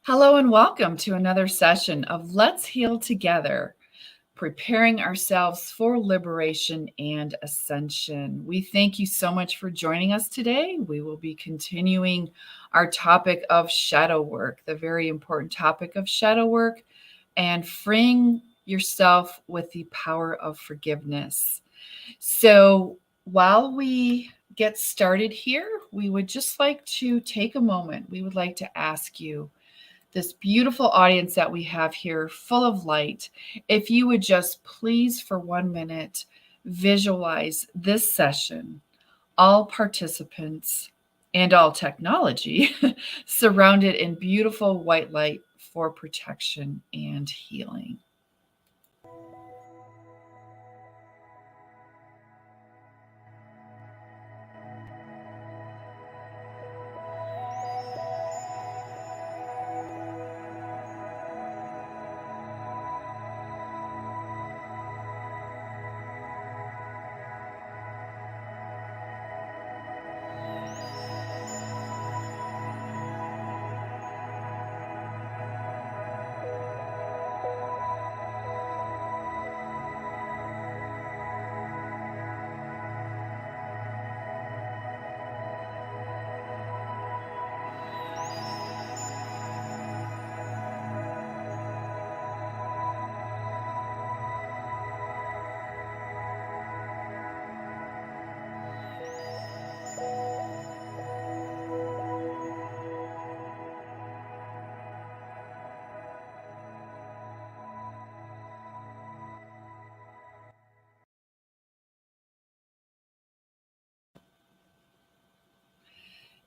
Hello and welcome to another session of Let's Heal Together, preparing ourselves for liberation and ascension. We thank you so much for joining us today. We will be continuing our topic of shadow work, the very important topic of shadow work, and freeing yourself with the power of forgiveness. So, while we get started here, we would just like to take a moment. We would like to ask you, this beautiful audience that we have here, full of light, if you would just please, for 1 minute, visualize this session, all participants and all technology surrounded in beautiful white light for protection and healing.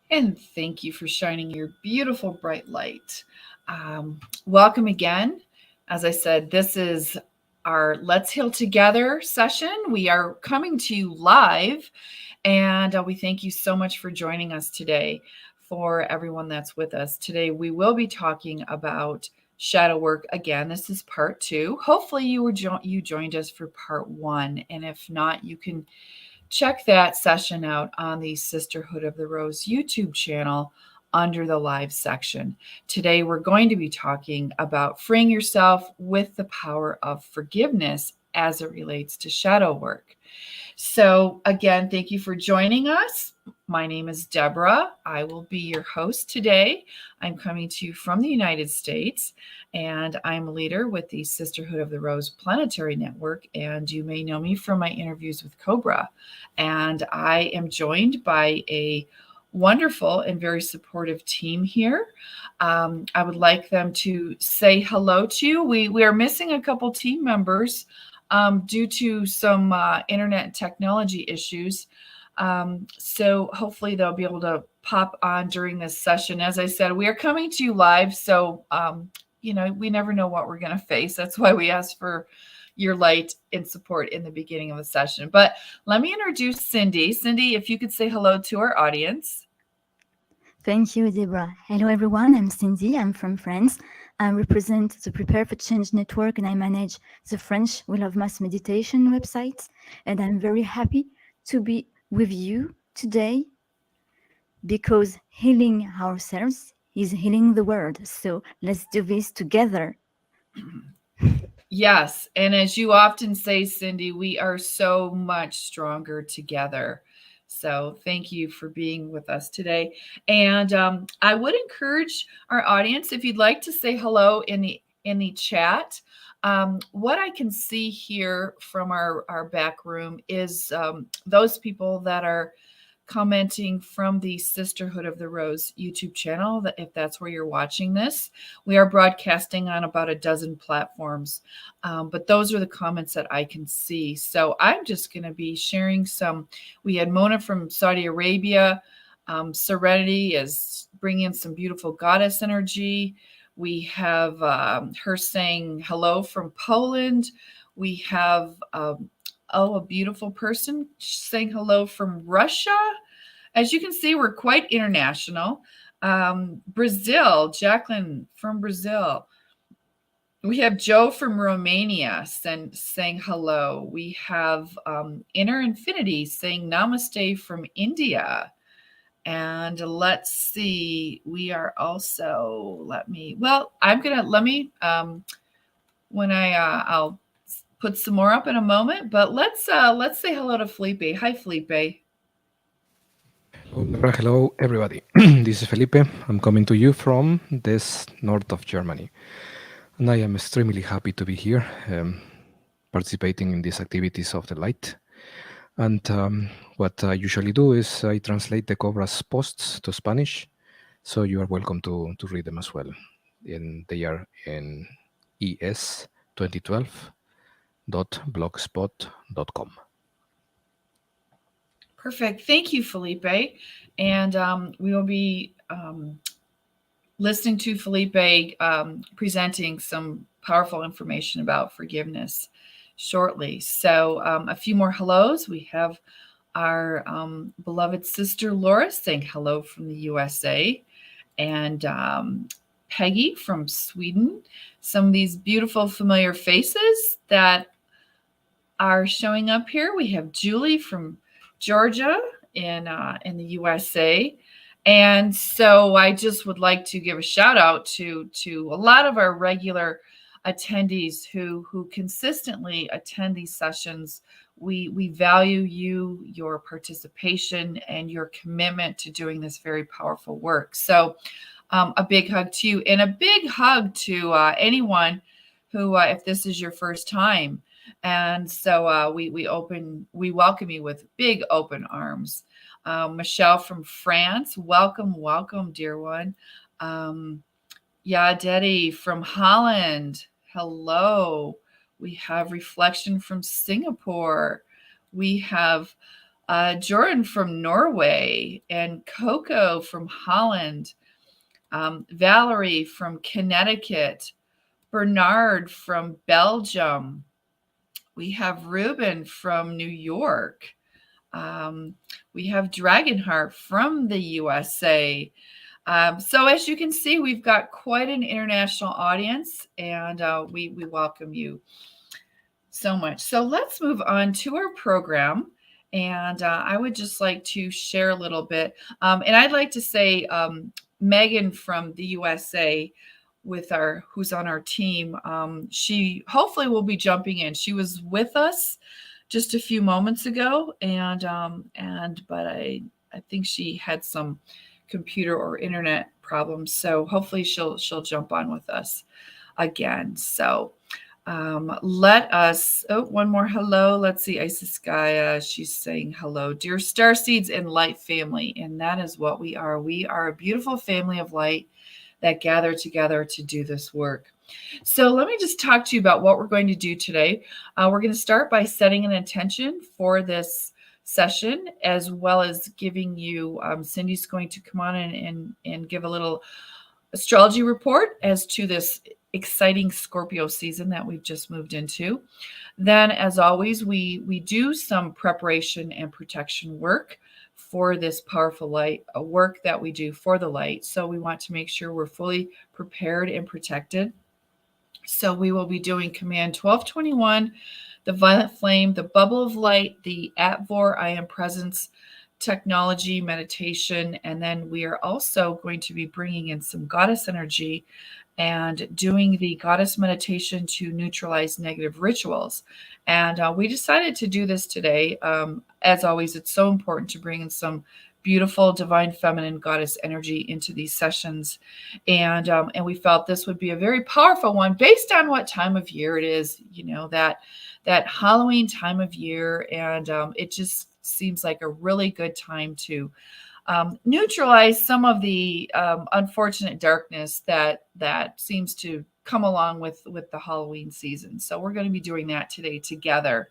And thank you for shining your beautiful bright light. Welcome again. As I said, this is our Let's Heal Together session. We are coming to you live, and we thank you so much for joining us today. For everyone that's with us today, we will be talking about shadow work again. This is part 2. Hopefully, you joined us for part 1, and if not, you can check that session out on the Sisterhood of the Rose YouTube channel under the live section. Today, we're going to be talking about freeing yourself with the power of forgiveness as it relates to shadow work. So, again, thank you for joining us. My name is Deborah. I will be your host today. I'm coming to you from the United States, and I'm a leader with the Sisterhood of the Rose Planetary Network, and you may know me from my interviews with Cobra. And I am joined by a wonderful and very supportive team here. I would like them to say hello to you. We are missing a couple team members due to some internet technology issues. So hopefully they'll be able to pop on during this session. As I said, we are coming to you live, so we never know what we're going to face. That's why we ask for your light and support in the beginning of the session. But let me introduce Cindy. Cindy, if you could say hello to our audience. Thank you, Deborah. Hello, everyone. I'm Cindy. I'm from France. I represent the Prepare for Change Network, and I manage the French Wheel of Mass Meditation website. And I'm very happy to be with you today because healing ourselves is healing the world. So let's do this together. Yes. And as you often say, Cindy, we are so much stronger together. So thank you for being with us today. And I would encourage our audience, if you'd like to say hello in the chat. What I can see here from our back room is those people that are commenting from the Sisterhood of the Rose YouTube channel, that if that's where you're watching this. We are broadcasting on about a dozen platforms, but those are the comments that I can see. So I'm just going to be sharing some. We had Mona from Saudi Arabia. Serenity is bringing in some beautiful goddess energy. We have her saying hello from Poland. We have a beautiful person saying hello from Russia. As you can see, we're quite international. Brazil, Jacqueline from Brazil. We have Joe from Romania saying hello. We have Inner Infinity saying namaste from India. And let's see, we are also, I'll put some more up in a moment, but let's say hello to Felipe. Hi, Felipe. Hello, everybody. This is Felipe. I'm coming to you from this north of Germany, and I am extremely happy to be here, participating in these activities of the light. And what I usually do is I translate the Cobra's posts to Spanish, so you are welcome to read them as well. And they are in es2012.blogspot.com. Perfect. Thank you, Felipe. And we will be listening to Felipe presenting some powerful information about forgiveness shortly. So, a few more hellos. We have our beloved sister Laura saying hello from the USA, and Peggy from Sweden. Some of these beautiful, familiar faces that are showing up here. We have Julie from Georgia in the USA. And so I just would like to give a shout out to a lot of our regular attendees who consistently attend these sessions. We value you, your participation, and your commitment to doing this very powerful work. So a big hug to you, and a big hug to anyone who, if this is your first time. And so we welcome you with big open arms. Michelle from France, welcome, dear one. Yadedi from Holland, hello. We have Reflection from Singapore. We have Jordan from Norway, and Coco from Holland. Valerie from Connecticut. Bernard from Belgium. We have Ruben from New York. We have Dragonheart from the USA. So as you can see, we've got quite an international audience, and we welcome you so much. So let's move on to our program. And I would just like to share a little bit. And I'd like to say Megan from the USA who's on our team. She hopefully will be jumping in. She was with us just a few moments ago, but I think she had some computer or internet problems. So hopefully she'll jump on with us again. So let us, one more hello. Let's see, Isis Gaia, she's saying hello. Dear Starseeds and Light family, and that is what we are. We are a beautiful family of light that gather together to do this work. So let me just talk to you about what we're going to do today. We're going to start by setting an intention for this session, as well as giving you, Cindy's going to come on and give a little astrology report as to this exciting Scorpio season that we've just moved into. Then, as always, we do some preparation and protection work for this powerful light, a work that we do for the light. So we want to make sure we're fully prepared and protected. So we will be doing Command 1221, the Violet Flame, the Bubble of Light, the Atvor I Am Presence technology meditation, and then we are also going to be bringing in some goddess energy and doing the goddess meditation to neutralize negative rituals. And we decided to do this today. As always, it's so important to bring in some beautiful divine feminine goddess energy into these sessions, and we felt this would be a very powerful one based on what time of year it is. You know, that Halloween time of year, and it just seems like a really good time to neutralize some of the unfortunate darkness that seems to come along with the Halloween season. So we're going to be doing that today together.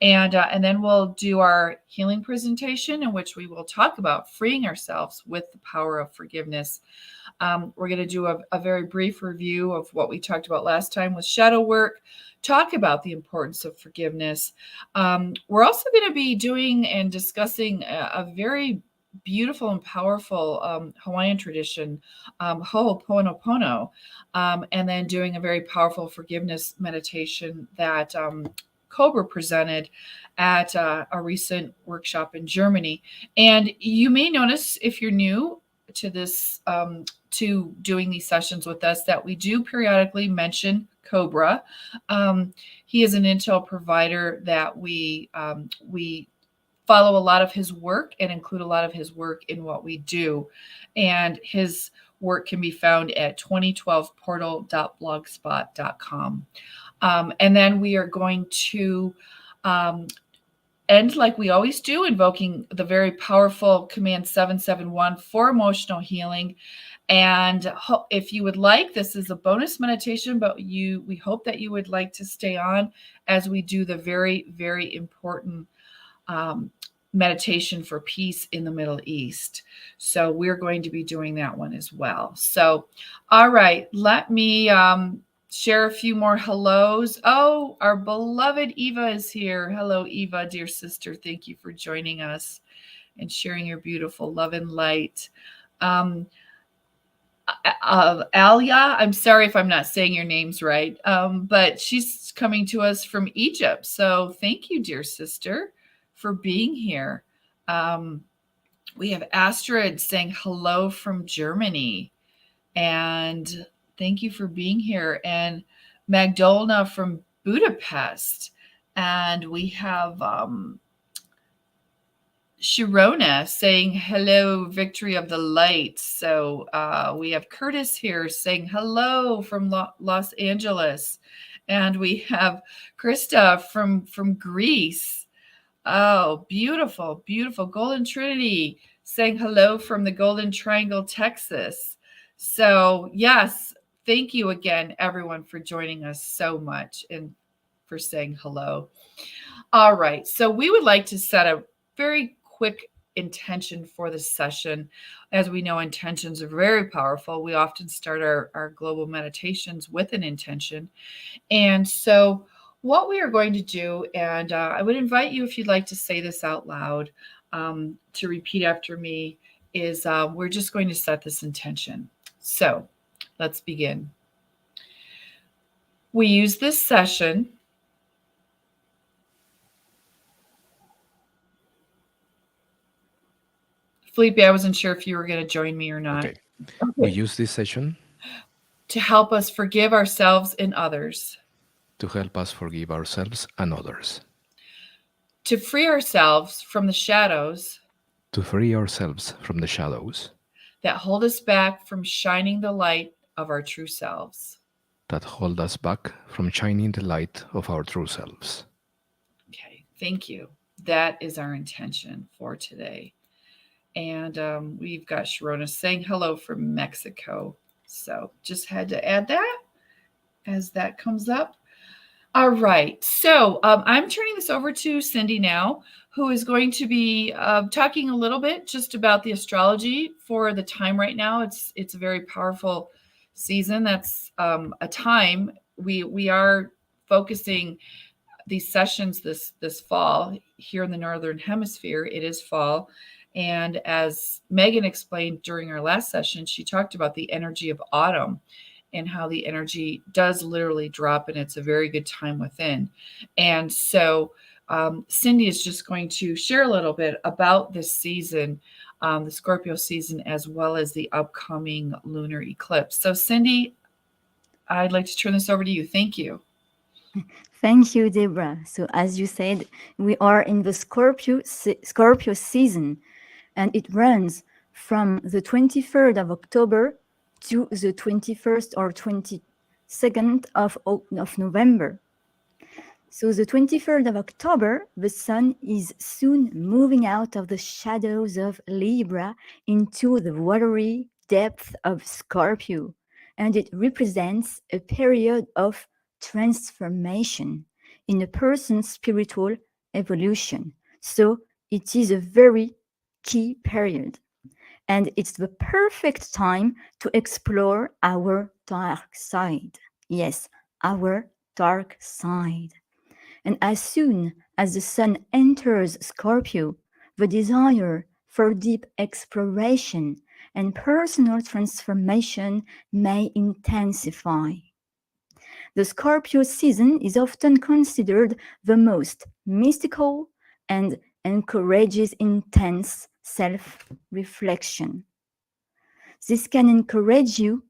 And then we'll do our healing presentation, in which we will talk about freeing ourselves with the power of forgiveness. We're going to do a very brief review of what we talked about last time with shadow work, talk about the importance of forgiveness. We're also going to be doing and discussing a very beautiful and powerful Hawaiian tradition, Ho'oponopono, and then doing a very powerful forgiveness meditation that Cobra presented at a recent workshop in Germany. And you may notice, if you're new to this, to doing these sessions with us, that we do periodically mention Cobra. He is an intel provider that we follow a lot of his work and include a lot of his work in what we do. And his work can be found at 2012portal.blogspot.com. And then we are going to end like we always do, invoking the very powerful command 771 for emotional healing. And if you would like, this is a bonus meditation, but we hope that you would like to stay on as we do the very, very important meditation for peace in the Middle East. So we're going to be doing that one as well. So, all right, let me share a few more hellos. Oh, our beloved Eva is here. Hello, Eva, dear sister. Thank you for joining us and sharing your beautiful love and light. Alia, I'm sorry if I'm not saying your names right, but she's coming to us from Egypt. So thank you, dear sister, for being here. We have Astrid saying hello from Germany. And thank you for being here. And Magdalena from Budapest. And we have Sharona saying hello, victory of the light. So we have Curtis here saying hello from Los Angeles. And we have Krista from Greece. Oh, beautiful, beautiful. Golden Trinity saying hello from the Golden Triangle, Texas. So yes, thank you again, everyone, for joining us so much and for saying hello. All right. So we would like to set a very quick intention for this session. As we know, intentions are very powerful. We often start our global meditations with an intention. And so what we are going to do, and I would invite you, if you'd like to say this out loud, to repeat after me, is we're just going to set this intention. So let's begin. We use this session Felipe, I wasn't sure if you were going to join me or not. Okay. We use this session to help us forgive ourselves and others, to help us forgive ourselves and others, to free ourselves from the shadows that hold us back from shining the light of our true selves. Okay, thank you. That is our intention for today. And we've got Sharona saying hello from Mexico. So just had to add that as that comes up. All right. So I'm turning this over to Cindy now, who is going to be talking a little bit just about the astrology for the time right now. It's a very powerful season. That's a time we are focusing these sessions this fall here in the Northern Hemisphere. It is fall. And as Megan explained during our last session, she talked about the energy of autumn and how the energy does literally drop, and it's a very good time within. And so Cindy is just going to share a little bit about this season, the Scorpio season, as well as the upcoming lunar eclipse. So Cindy, I'd like to turn this over to you. Thank you. Thank you, Deborah. So as you said, we are in the Scorpio season, and it runs from the 23rd of October to the 21st or 22nd of November. So the 23rd of October, the sun is soon moving out of the shadows of Libra into the watery depth of Scorpio, and it represents a period of transformation in a person's spiritual evolution. So it is a very key period. And it's the perfect time to explore our dark side. Yes, our dark side. And as soon as the sun enters Scorpio, the desire for deep exploration and personal transformation may intensify. The Scorpio season is often considered the most mystical and encourages intense self-reflection. This can encourage you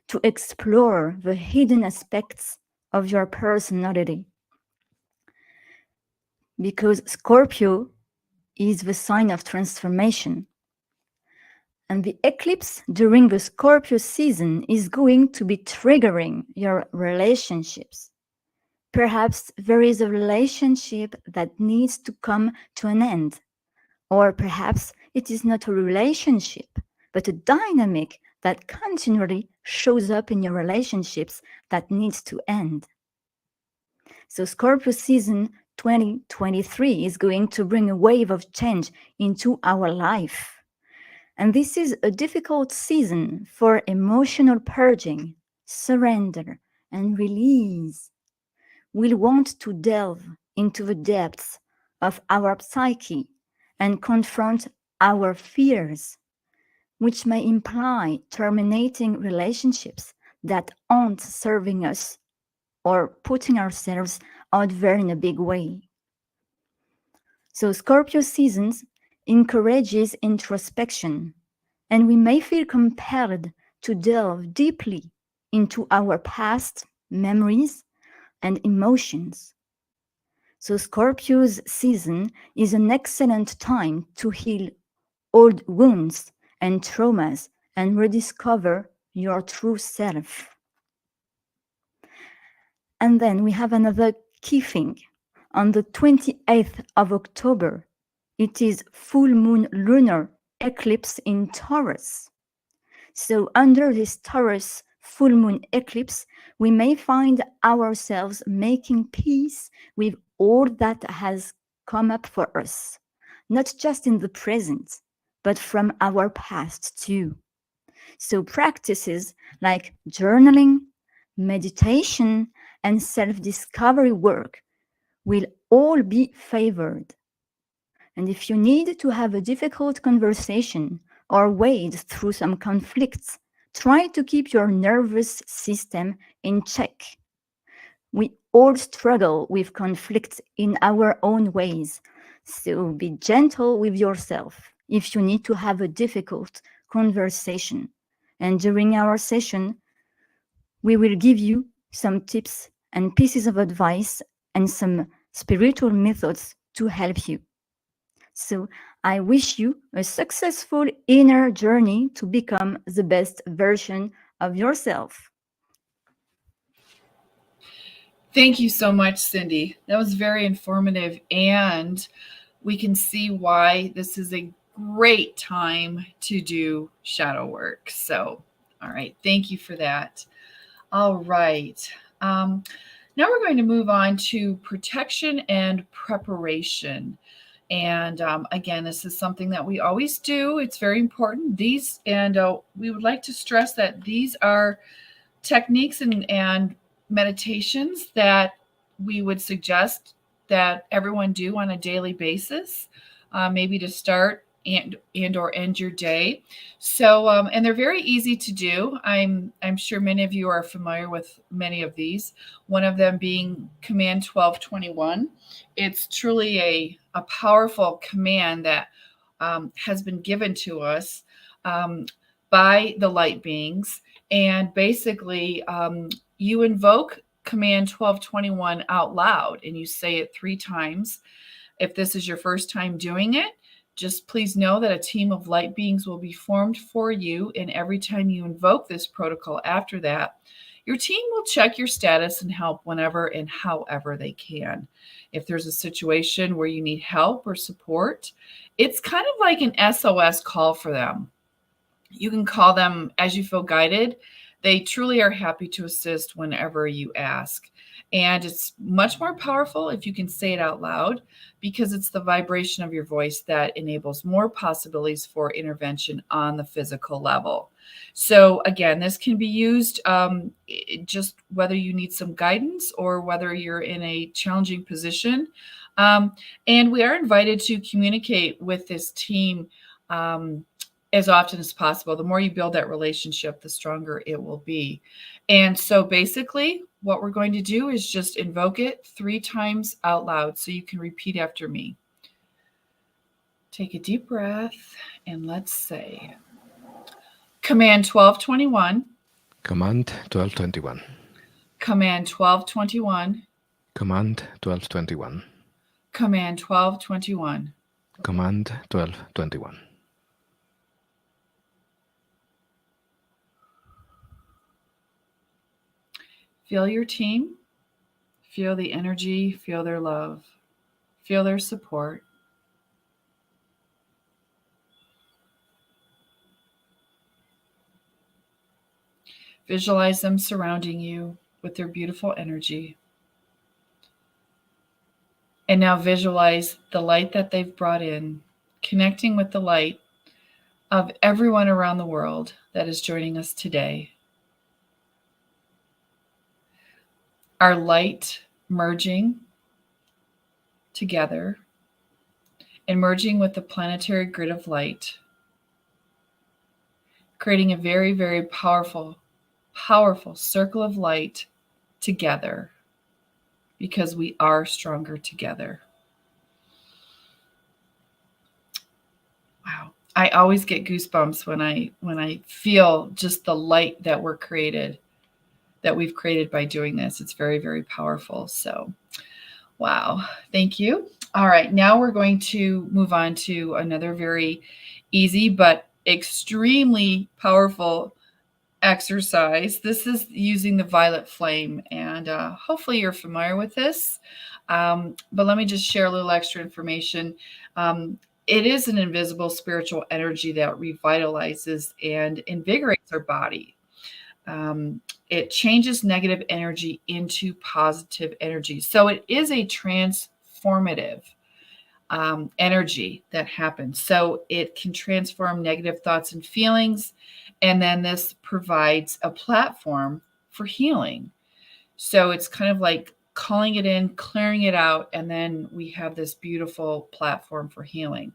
to explore the hidden aspects of your personality. Because Scorpio is the sign of transformation. And the eclipse during the Scorpio season is going to be triggering your relationships. Perhaps there is a relationship that needs to come to an end. Or perhaps it is not a relationship, but a dynamic that continually shows up in your relationships that needs to end. So Scorpio season 2023 is going to bring a wave of change into our life. And this is a difficult season for emotional purging, surrender, and release. We'll want to delve into the depths of our psyche and confront our fears, which may imply terminating relationships that aren't serving us or putting ourselves out there in a big way. So Scorpio seasons encourages introspection, and we may feel compelled to delve deeply into our past memories and emotions. So Scorpio's season is an excellent time to heal old wounds and traumas and rediscover your true self. And then we have another key thing. On the 28th of October, it is full moon lunar eclipse in Taurus. So under this Taurus full moon eclipse, we may find ourselves making peace with all that has come up for us, not just in the present, but from our past too. So practices like journaling, meditation, and self-discovery work will all be favored. And if you need to have a difficult conversation or wade through some conflicts, try to keep your nervous system in check. We all struggle with conflicts in our own ways, so be gentle with yourself if you need to have a difficult conversation. And during our session, we will give you some tips and pieces of advice and some spiritual methods to help you. So I wish you a successful inner journey to become the best version of yourself. Thank you so much, Cindy. That was very informative, and we can see why this is a great time to do shadow work. So, all right, thank you for that. All right. Now we're going to move on to protection and preparation. And again, this is something that we always do. It's very important. We would like to stress that these are techniques and meditations that we would suggest that everyone do on a daily basis, maybe to start and or end your day. So and they're very easy to do. I'm sure many of you are familiar with many of these. One of them being Command 1221. It's truly a powerful command that has been given to us by the light beings. And basically, you invoke Command 1221 out loud and you say it 3 times. If this is your first time doing it, just please know that a team of light beings will be formed for you. And every time you invoke this protocol after that, your team will check your status and help whenever and however they can. If there's a situation where you need help or support, it's kind of like an SOS call for them. You can call them as you feel guided. They truly are happy to assist whenever you ask. And it's much more powerful if you can say it out loud, because it's the vibration of your voice that enables more possibilities for intervention on the physical level. So again, this can be used just whether you need some guidance or whether you're in a challenging position. And we are invited to communicate with this team as often as possible. The more you build that relationship, the stronger it will be. And so basically, what we're going to do is just invoke it 3 times out loud, so you can repeat after me. Take a deep breath and let's say, Command 1221. Command 1221. Command 1221. Command 1221. Command 1221. Command 1221. Feel your team. Feel the energy. Feel their love. Feel their support. Visualize them surrounding you with their beautiful energy. And now visualize the light that they've brought in, connecting with the light of everyone around the world that is joining us today. Our light merging together and merging with the planetary grid of light, creating a very, very powerful circle of light together, because we are stronger together. Wow. I always get goosebumps when I feel just the light that we've created by doing this. It's very, very powerful. So, wow. Thank you. All right. Now we're going to move on to another very easy but extremely powerful exercise. This is using the violet flame, and hopefully you're familiar with this. But let me just share a little extra information. It is an invisible spiritual energy that revitalizes and invigorates our body. It changes negative energy into positive energy. So it is a transformative energy that happens. So it can transform negative thoughts and feelings. And then this provides a platform for healing. So it's kind of like calling it in, clearing it out, and then we have this beautiful platform for healing.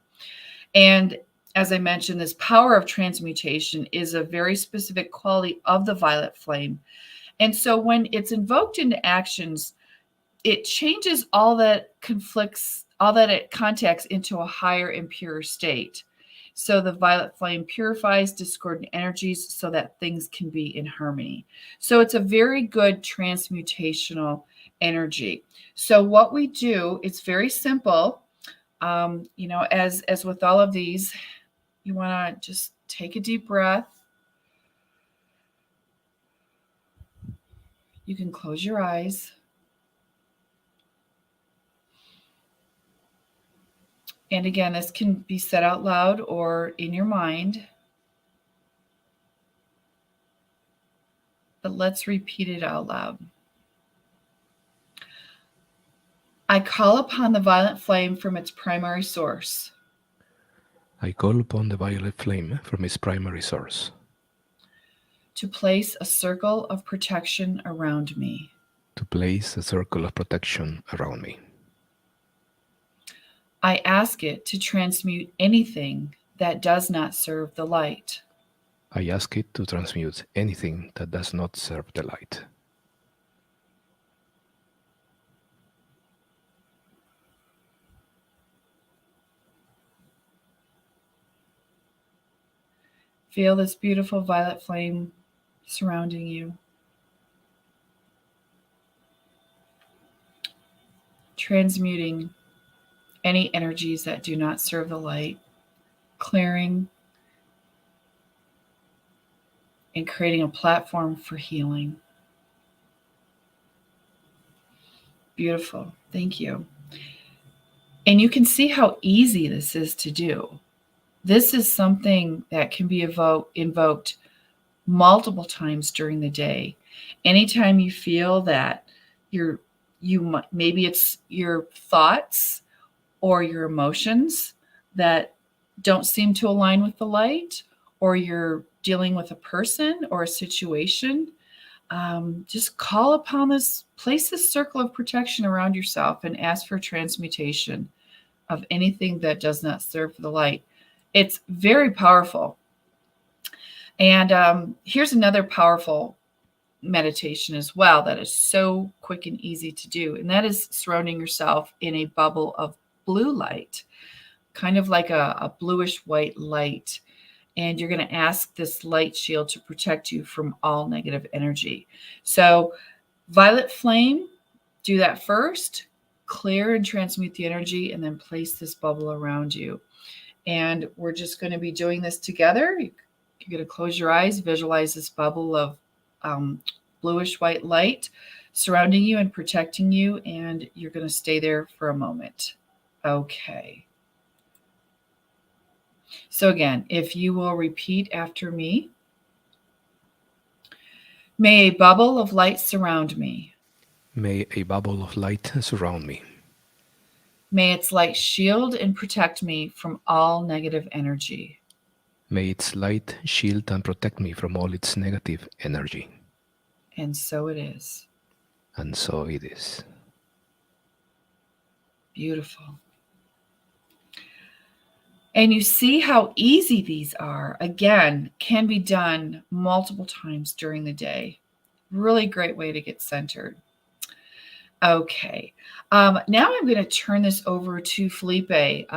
And as I mentioned, this power of transmutation is a very specific quality of the violet flame. And so when it's invoked into actions, it changes all that conflicts, all that it contacts into a higher and purer state. So the violet flame purifies discordant energies so that things can be in harmony. So it's a very good transmutational energy. So what we do, it's very simple. As with all of these, you want to just take a deep breath. You can close your eyes. And again, this can be said out loud or in your mind. But let's repeat it out loud. I call upon the violet flame from its primary source. I call upon the violet flame from its primary source to place a circle of protection around me. To place a circle of protection around me. I ask it to transmute anything that does not serve the light. I ask it to transmute anything that does not serve the light. Feel this beautiful violet flame surrounding you. Transmuting any energies that do not serve the light, clearing and creating a platform for healing. Beautiful. Thank you. And you can see how easy this is to do. This is something that can be invoked multiple times during the day. Anytime you feel that maybe it's your thoughts or your emotions that don't seem to align with the light, or you're dealing with a person or a situation, just call upon this, place this circle of protection around yourself and ask for transmutation of anything that does not serve the light. It's very powerful. And here's another powerful meditation as well that is so quick and easy to do, and that is surrounding yourself in a bubble of blue light, kind of like a bluish white light. And you're going to ask this light shield to protect you from all negative energy. So violet flame, do that first, clear and transmute the energy, and then place this bubble around you. And we're just going to be doing this together. You're going to close your eyes, visualize this bubble of bluish white light surrounding you and protecting you, and you're going to stay there for a moment. Okay. So again, if you will repeat after me. May a bubble of light surround me. May a bubble of light surround me. May its light shield and protect me from all negative energy. May its light shield and protect me from all its negative energy. And so it is. And so it is. Beautiful. And you see how easy these are. Again, can be done multiple times during the day. Really great way to get centered. Okay. Now I'm going to turn this over to Felipe.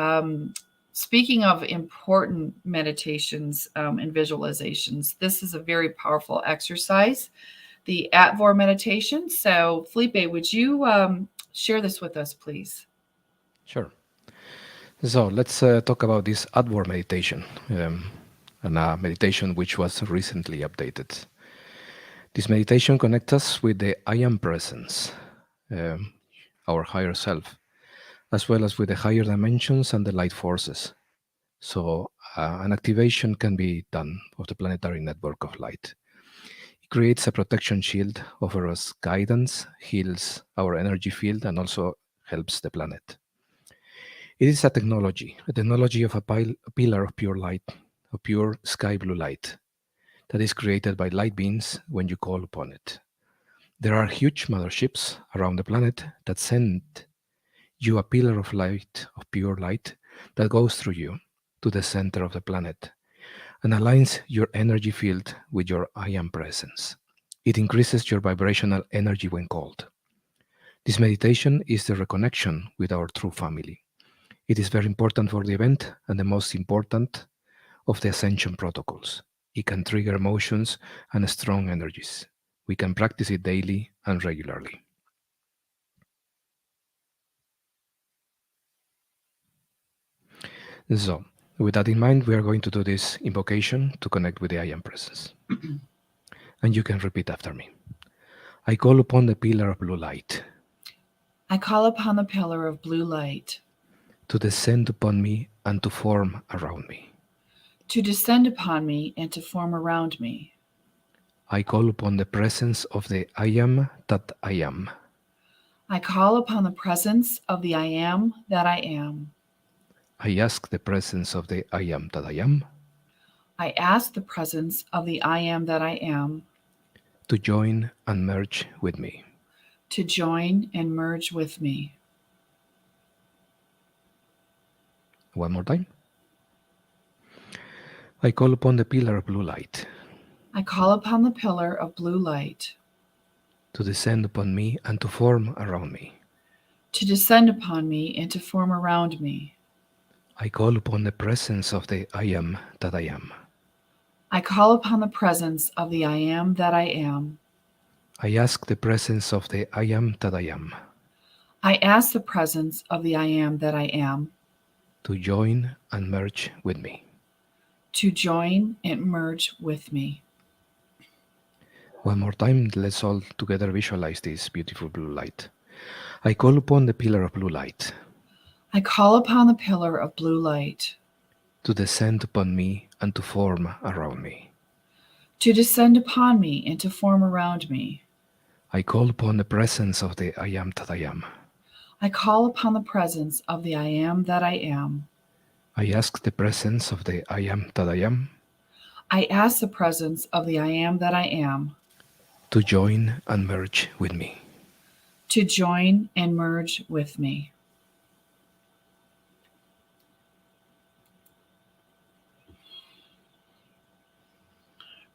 Speaking of important meditations and visualizations, this is a very powerful exercise, the Atvor meditation. So, Felipe, would you share this with us, please? Sure. So let's talk about this Atvor meditation, and a meditation which was recently updated. This meditation connects us with the I Am presence, our higher self, as well as with the higher dimensions and the light forces. So an activation can be done of the planetary network of light. It creates a protection shield, offers us guidance, heals our energy field, and also helps the planet. It is a technology of a pillar of pure light, of pure sky blue light, that is created by light beams when you call upon it. There are huge motherships around the planet that send you a pillar of light, of pure light, that goes through you to the center of the planet and aligns your energy field with your I Am presence. It increases your vibrational energy when called. This meditation is the reconnection with our true family. It is very important for the event and the most important of the Ascension protocols. It can trigger emotions and strong energies. We can practice it daily and regularly. So, with that in mind, we are going to do this invocation to connect with the I Am presence. And you can repeat after me. I call upon the pillar of blue light I call upon the pillar of blue light to descend upon me and to form around me. to descend upon me and to form around me. I call upon the presence of the I Am that I am. I call upon the presence of the I am that I am. I ask the presence of the I Am that I am I ask the presence of the I am that I am to join and merge with me. to join and merge with me. One more time. I call upon the pillar of blue light I call upon the pillar of blue light to descend upon me and to form around me. to descend upon me and to form around me. I call upon the presence of the I Am that I am. I call upon the presence of the I am that I am. I ask the presence of the I Am that I am I ask the presence of the I am that I am to join and merge with me. to join and merge with me. One more time, let's all together visualize this beautiful blue light. I call upon the pillar of blue light I call upon the pillar of blue light to descend upon me and to form around me. to descend upon me and to form around me. I call upon the presence of the I Am that I am. I call upon the presence of the I am that I am. I ask the presence of the I Am that I am I ask the presence of the I am that I am to join and merge with me. to join and merge with me.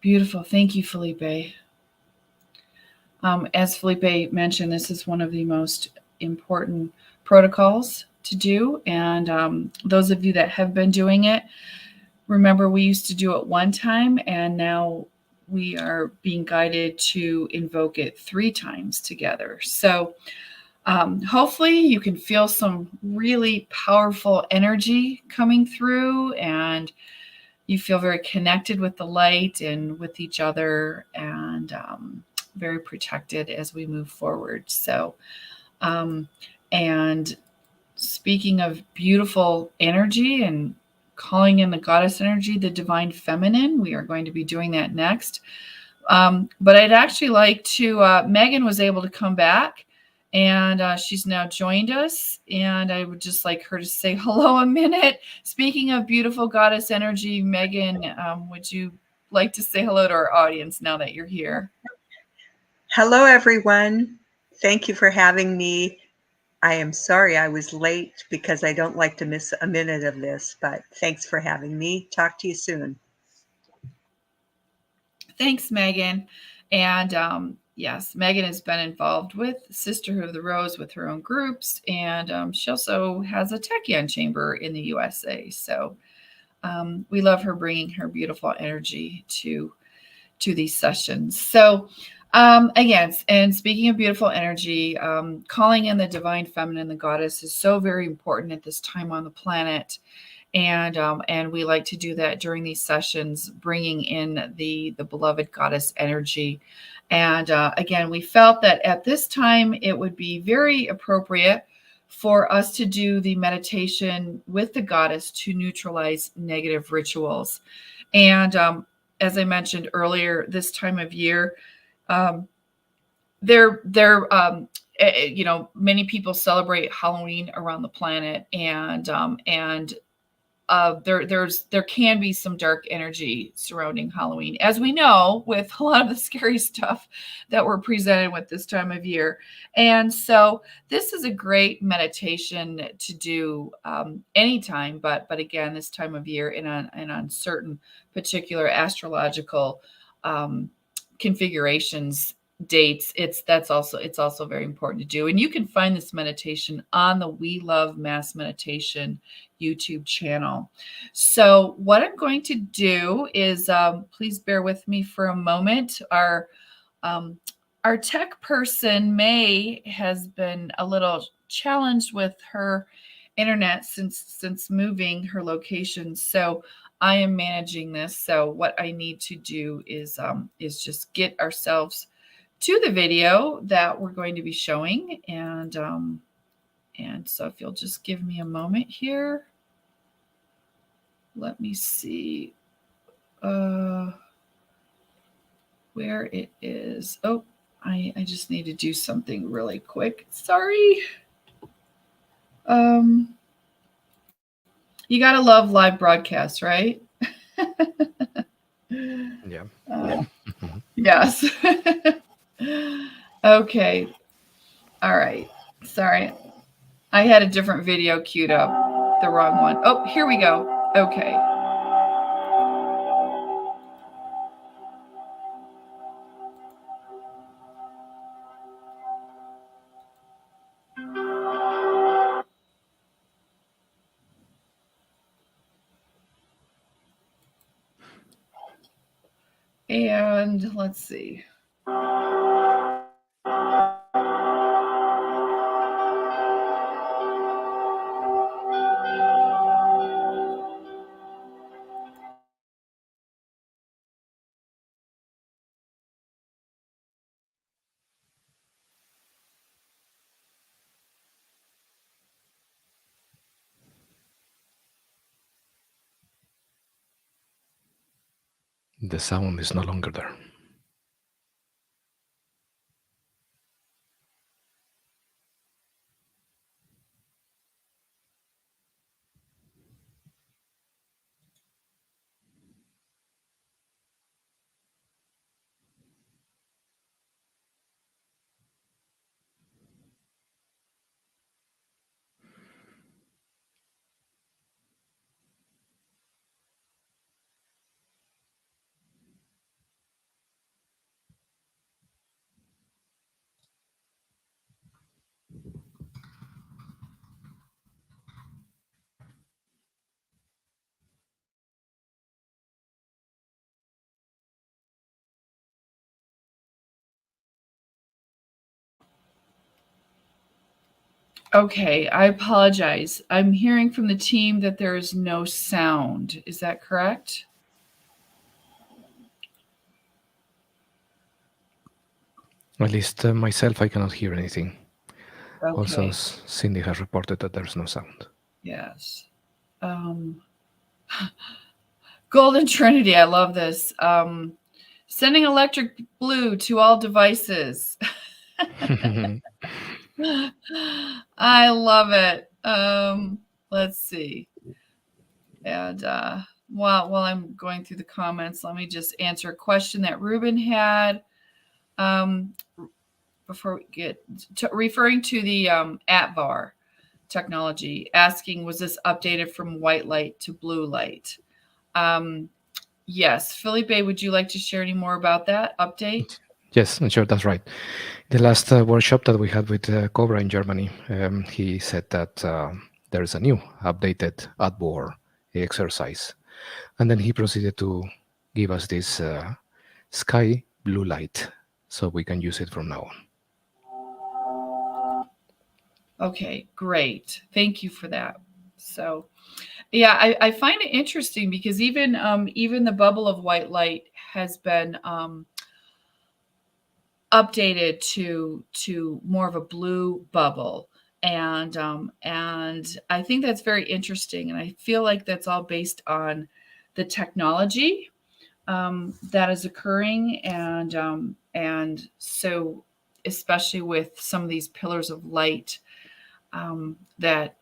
Beautiful. Thank you, Felipe. As Felipe mentioned, this is one of the most important protocols to do. And those of you that have been doing it, remember we used to do it one time, and now we are being guided to invoke it 3 times together. So hopefully you can feel some really powerful energy coming through, and you feel very connected with the light and with each other, and very protected as we move forward. So, and speaking of beautiful energy and calling in the goddess energy, the divine feminine, we are going to be doing that next. But I'd actually like to, Megan was able to come back, and she's now joined us. And I would just like her to say hello a minute. Speaking of beautiful goddess energy, Megan, would you like to say hello to our audience now that you're here? Hello, everyone. Thank you for having me. I am sorry I was late because I don't like to miss a minute of this, but thanks for having me. Talk to you soon. Thanks, Megan. And yes, Megan has been involved with Sisterhood of the Rose with her own groups, and she also has a Tachyon chamber in the USA. So we love her bringing her beautiful energy to these sessions. So again, and speaking of beautiful energy, calling in the divine feminine, the goddess, is so very important at this time on the planet. And we like to do that during these sessions, bringing in the beloved goddess energy. And again, we felt that at this time it would be very appropriate for us to do the meditation with the goddess to neutralize negative rituals. And as I mentioned earlier, this time of year, um, many people celebrate Halloween around the planet, and there can be some dark energy surrounding Halloween, as we know, with a lot of the scary stuff that we're presented with this time of year. And so this is a great meditation to do anytime, but again, this time of year and on certain particular astrological configurations, dates, it's also very important to do. And you can find this meditation on the We Love Mass Meditation YouTube channel. So what I'm going to do is, please bear with me for a moment. Our tech person, May, has been a little challenged with her internet since moving her location. So I am managing this. So what I need to do is just get ourselves to the video that we're going to be showing. And so if you'll just give me a moment here. Let me see where it is. Oh, I just need to do something really quick. Sorry. You gotta love live broadcasts, right? Yeah. Yes. Okay. All right. Sorry. I had a different video queued up. The wrong one. Oh, here we go. Okay. And let's see. The sound is no longer there. Okay, I apologize. I'm hearing from the team that there is no sound. Is that correct? At least myself, I cannot hear anything. Also, Okay. Cindy has reported that there's no sound. Yes. Golden Trinity, I love this. Sending electric blue to all devices. I love it. Let's see. And while I'm going through the comments, let me just answer a question that Ruben had. Before we get to, referring to the ATVAR technology, asking, was this updated from white light to blue light? Yes. Felipe, would you like to share any more about that update? Yes, sure, that's right. The last workshop that we had with Cobra in Germany, he said that there is a new updated ATVAR exercise. And then he proceeded to give us this sky blue light so we can use it from now on. Okay, great. Thank you for that. So, yeah, I find it interesting because even the bubble of white light has been updated to more of a blue bubble, and I think that's very interesting, and I feel like that's all based on the technology that is occurring, and so especially with some of these pillars of light that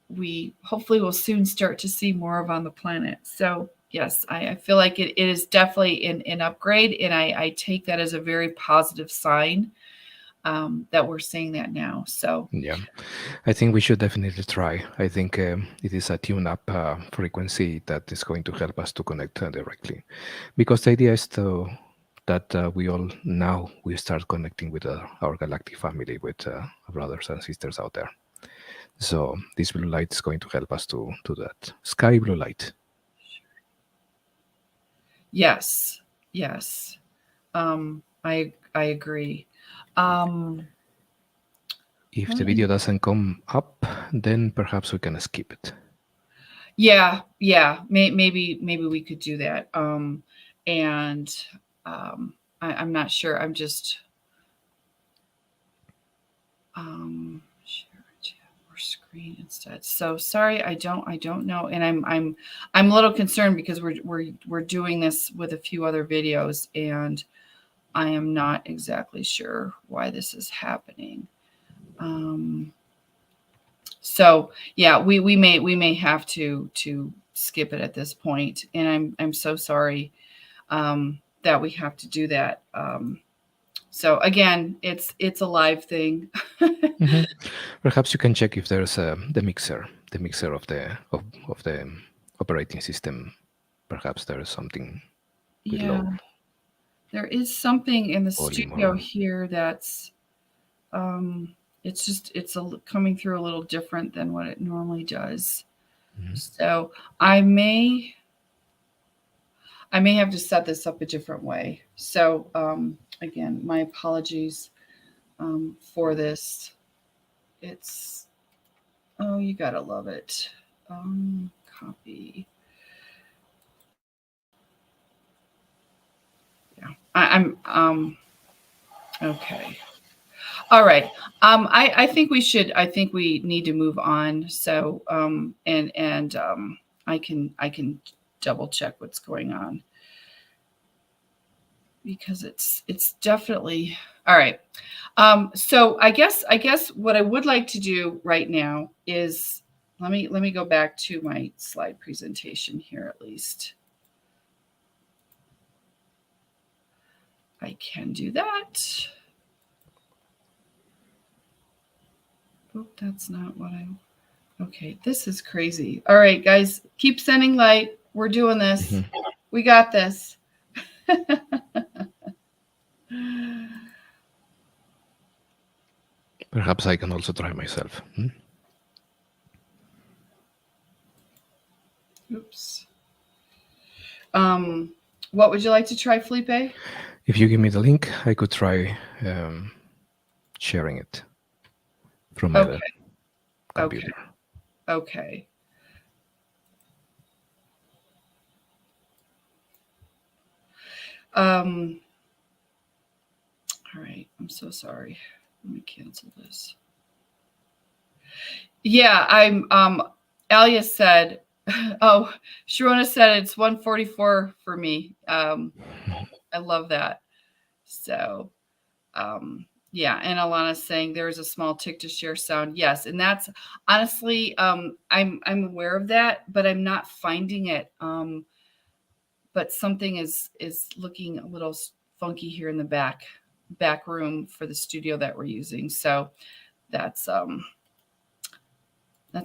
we hopefully will soon start to see more of on the planet. So yes, I feel like it is definitely an upgrade, and I take that as a very positive sign that we're seeing that now. So yeah, I think we should definitely try. I think it is a tune-up frequency that is going to help us to connect directly, because the idea is that we start connecting with our galactic family, with brothers and sisters out there. So this blue light is going to help us to do that. Sky blue light. yes, I agree. If the video doesn't come up, then perhaps we can skip it. Yeah, maybe we could do that. And I'm not sure. I'm just share chat or screen instead. So sorry, I don't know, and I'm a little concerned because we're doing this with a few other videos, and I am not exactly sure why this is happening. So yeah, we may have to skip it at this point, and I'm so sorry that we have to do that. So again, it's a live thing. Mm-hmm. Perhaps you can check if there's the mixer of the operating system. Perhaps there is something with low. There is something in the studio or... here that's it's coming through a little different than what it normally does. Mm-hmm. So I may have to set this up a different way. So again, my apologies for this. It's, oh, you gotta love it. Copy. Yeah, I'm okay. All right. I think we need to move on. So and I can double check what's going on, because it's definitely all right. So I guess what I would like to do right now is let me go back to my slide presentation here at least. I can do that. Oh, that's not what I... Okay, this is crazy. All right, guys, keep sending light. We're doing this. Mm-hmm. We got this. Perhaps I can also try myself. Oops. What would you like to try, Felipe? If you give me the link, I could try sharing it from my computer. Okay. All right. I'm so sorry. Let me cancel this. Yeah, Alia said, oh, Sharona said it's 1:44 for me. I love that. So, yeah, and Alana's saying there's a small tick to share sound. Yes, and that's honestly, I'm aware of that, but I'm not finding it. But something is looking a little funky here in the back room for the studio that we're using. So that's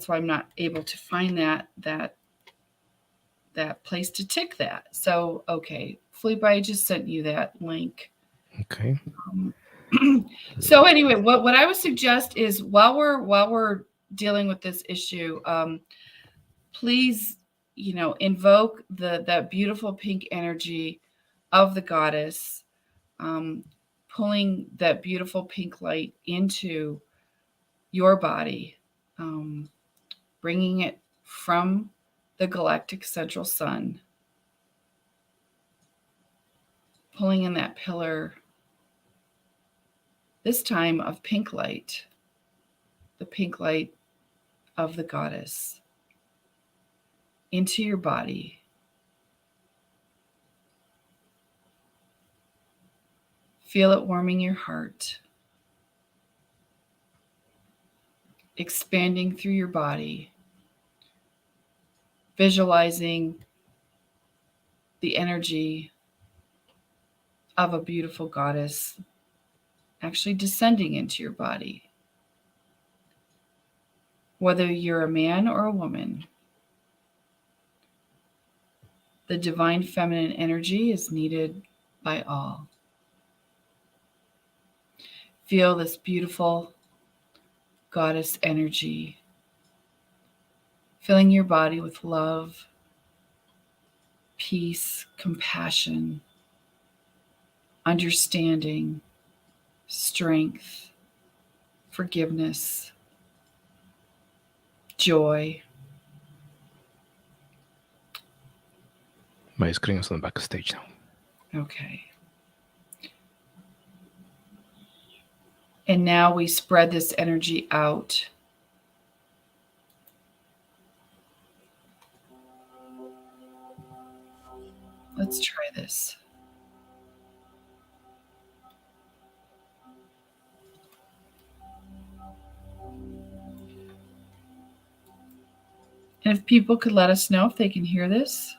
why I'm not able to find that place to tick that. So okay, Felipe, I just sent you that link. Okay. So anyway, what I would suggest is while we're dealing with this issue, please, invoke that beautiful pink energy of the goddess, pulling that beautiful pink light into your body, bringing it from the galactic central sun, pulling in that pillar, this time of pink light, the pink light of the goddess, into your body. Feel it warming your heart, expanding through your body, visualizing the energy of a beautiful goddess actually descending into your body. Whether you're a man or a woman, the divine feminine energy is needed by all. Feel this beautiful goddess energy filling your body with love, peace, compassion, understanding, strength, forgiveness, joy. My screen is on the backstage now. Okay. And now we spread this energy out. Let's try this. And if people could let us know if they can hear this.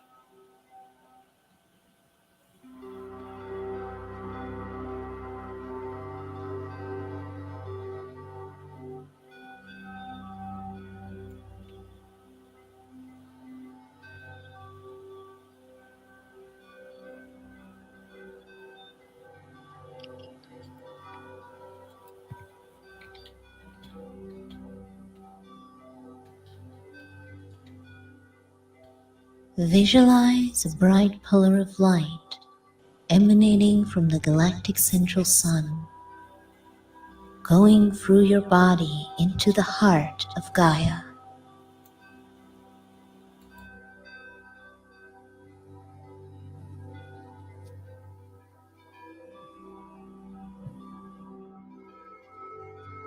Visualize a bright pillar of light emanating from the galactic central sun, going through your body into the heart of Gaia.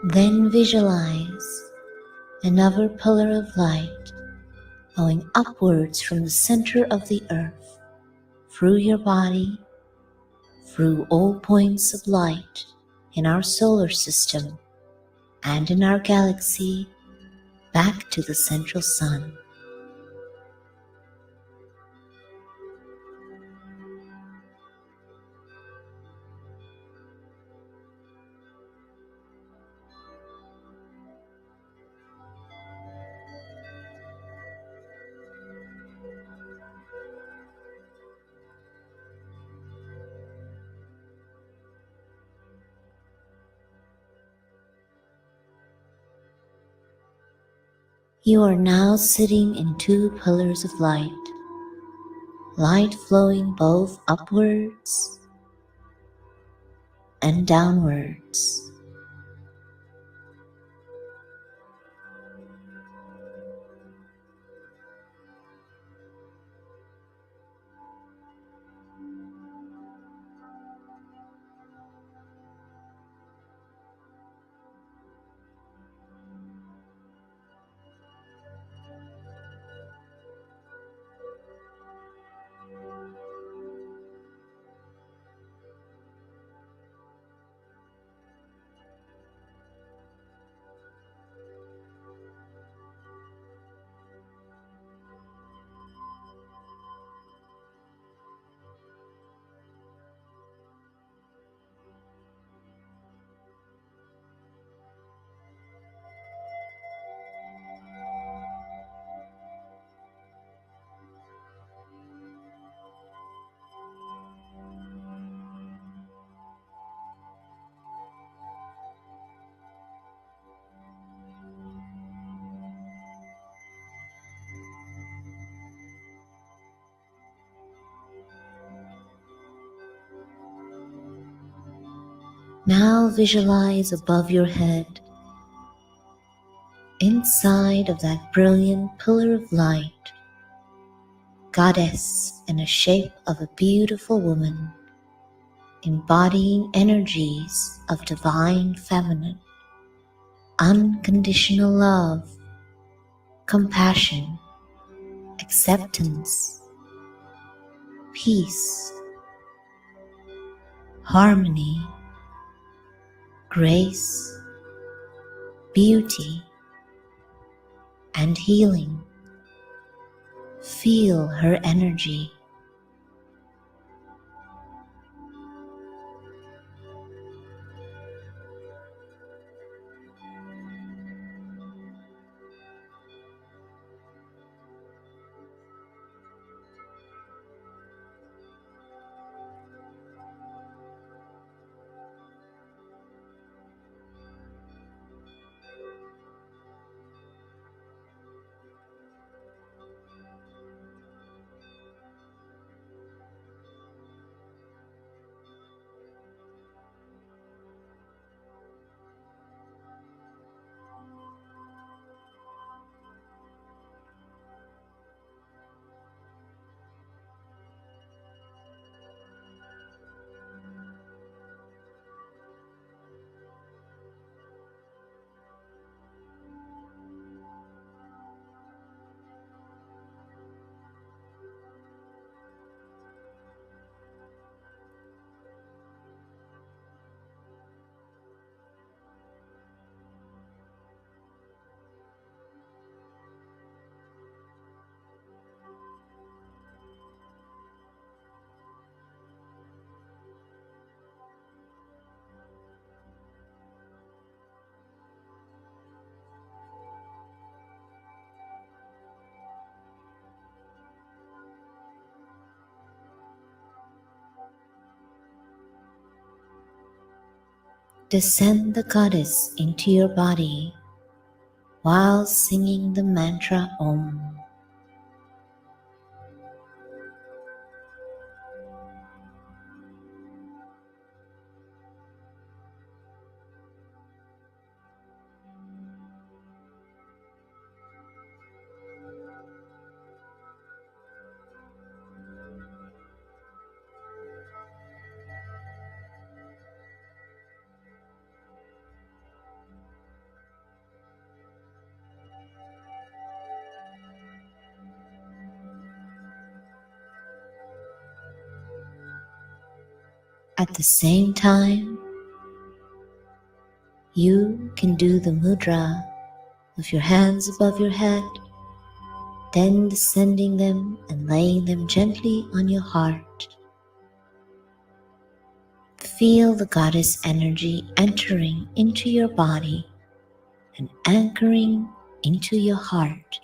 Then visualize another pillar of light going upwards from the center of the earth, through your body, through all points of light in our solar system and in our galaxy, back to the central sun. You are now sitting in two pillars of light, light flowing both upwards and downwards. Now visualize above your head, inside of that brilliant pillar of light, goddess in the shape of a beautiful woman, embodying energies of divine feminine, unconditional love, compassion, acceptance, peace, harmony, grace, beauty, and healing. Feel her energy. Descend the goddess into your body while singing the mantra Om. At the same time, you can do the mudra with your hands above your head, then descending them and laying them gently on your heart. Feel the goddess energy entering into your body and anchoring into your heart.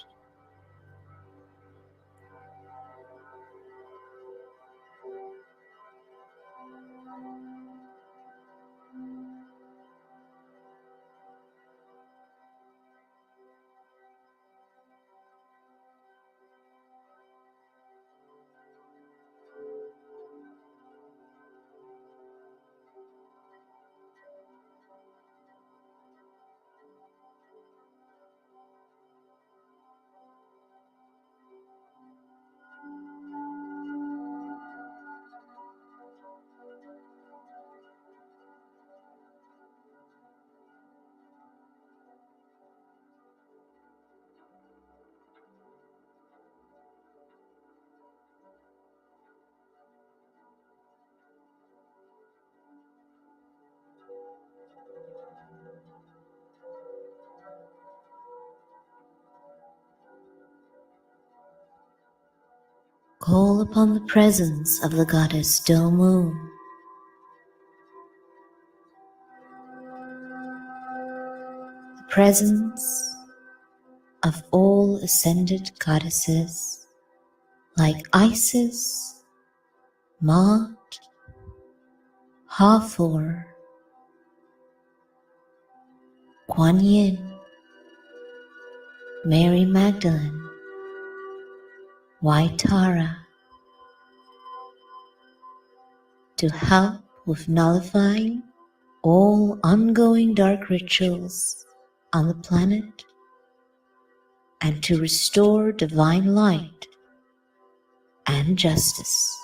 Call upon the presence of the goddess Domu, the presence of all ascended goddesses like Isis, Maat, Hathor, Kuan Yin, Mary Magdalene, White Tara, to help with nullifying all ongoing dark rituals on the planet, and to restore divine light and justice.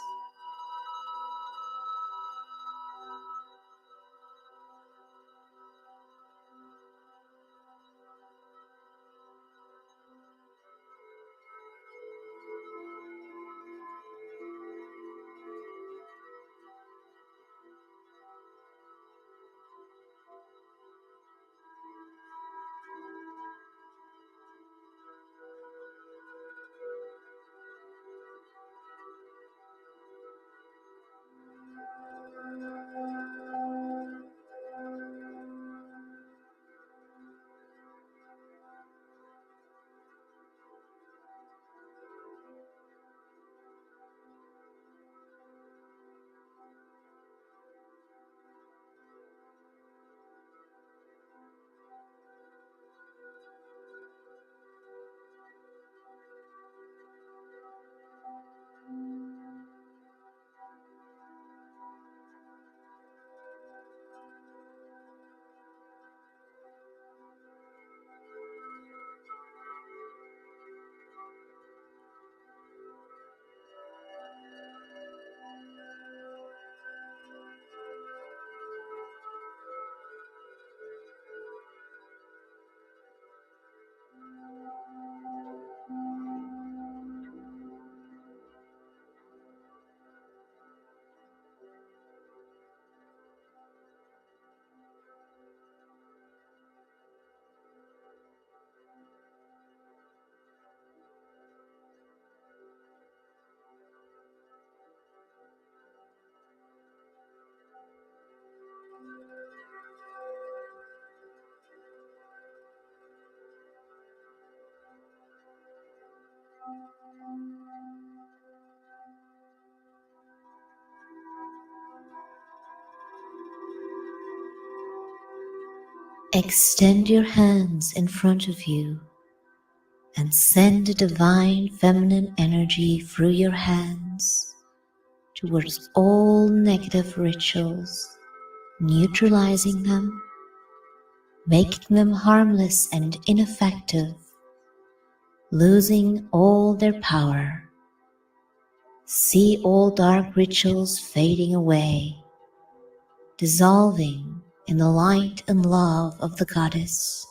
Extend your hands in front of you and send a divine feminine energy through your hands towards all negative rituals, neutralizing them, making them harmless and ineffective, losing all their power. See all dark rituals fading away, dissolving in the light and love of the goddess.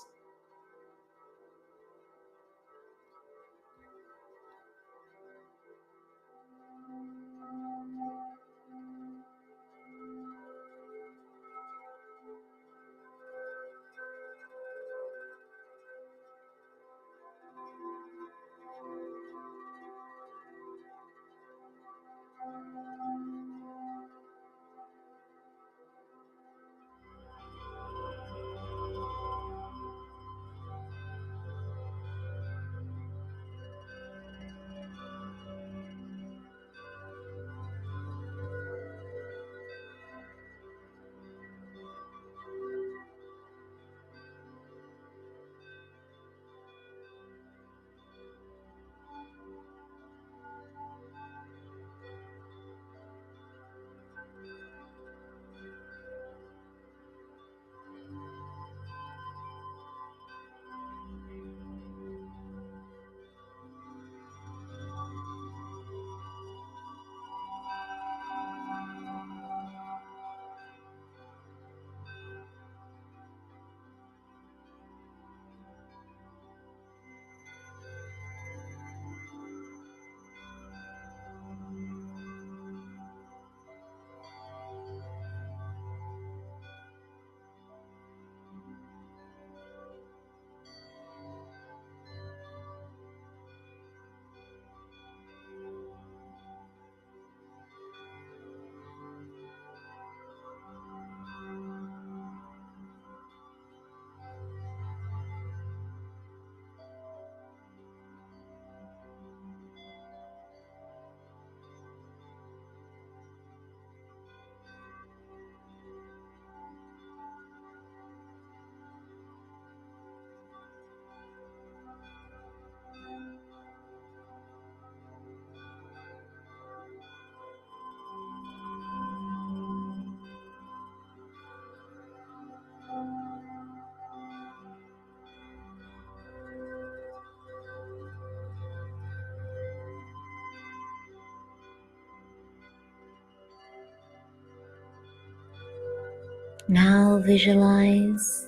Now visualize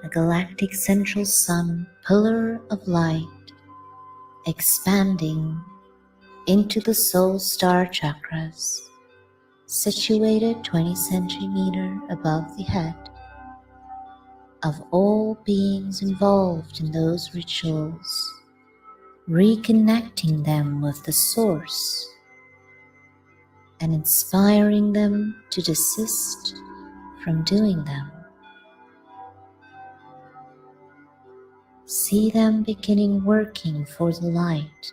a galactic central sun pillar of light expanding into the soul star chakras, situated 20 centimeters above the head of all beings involved in those rituals, reconnecting them with the source and inspiring them to desist from doing them. See them beginning working for the light.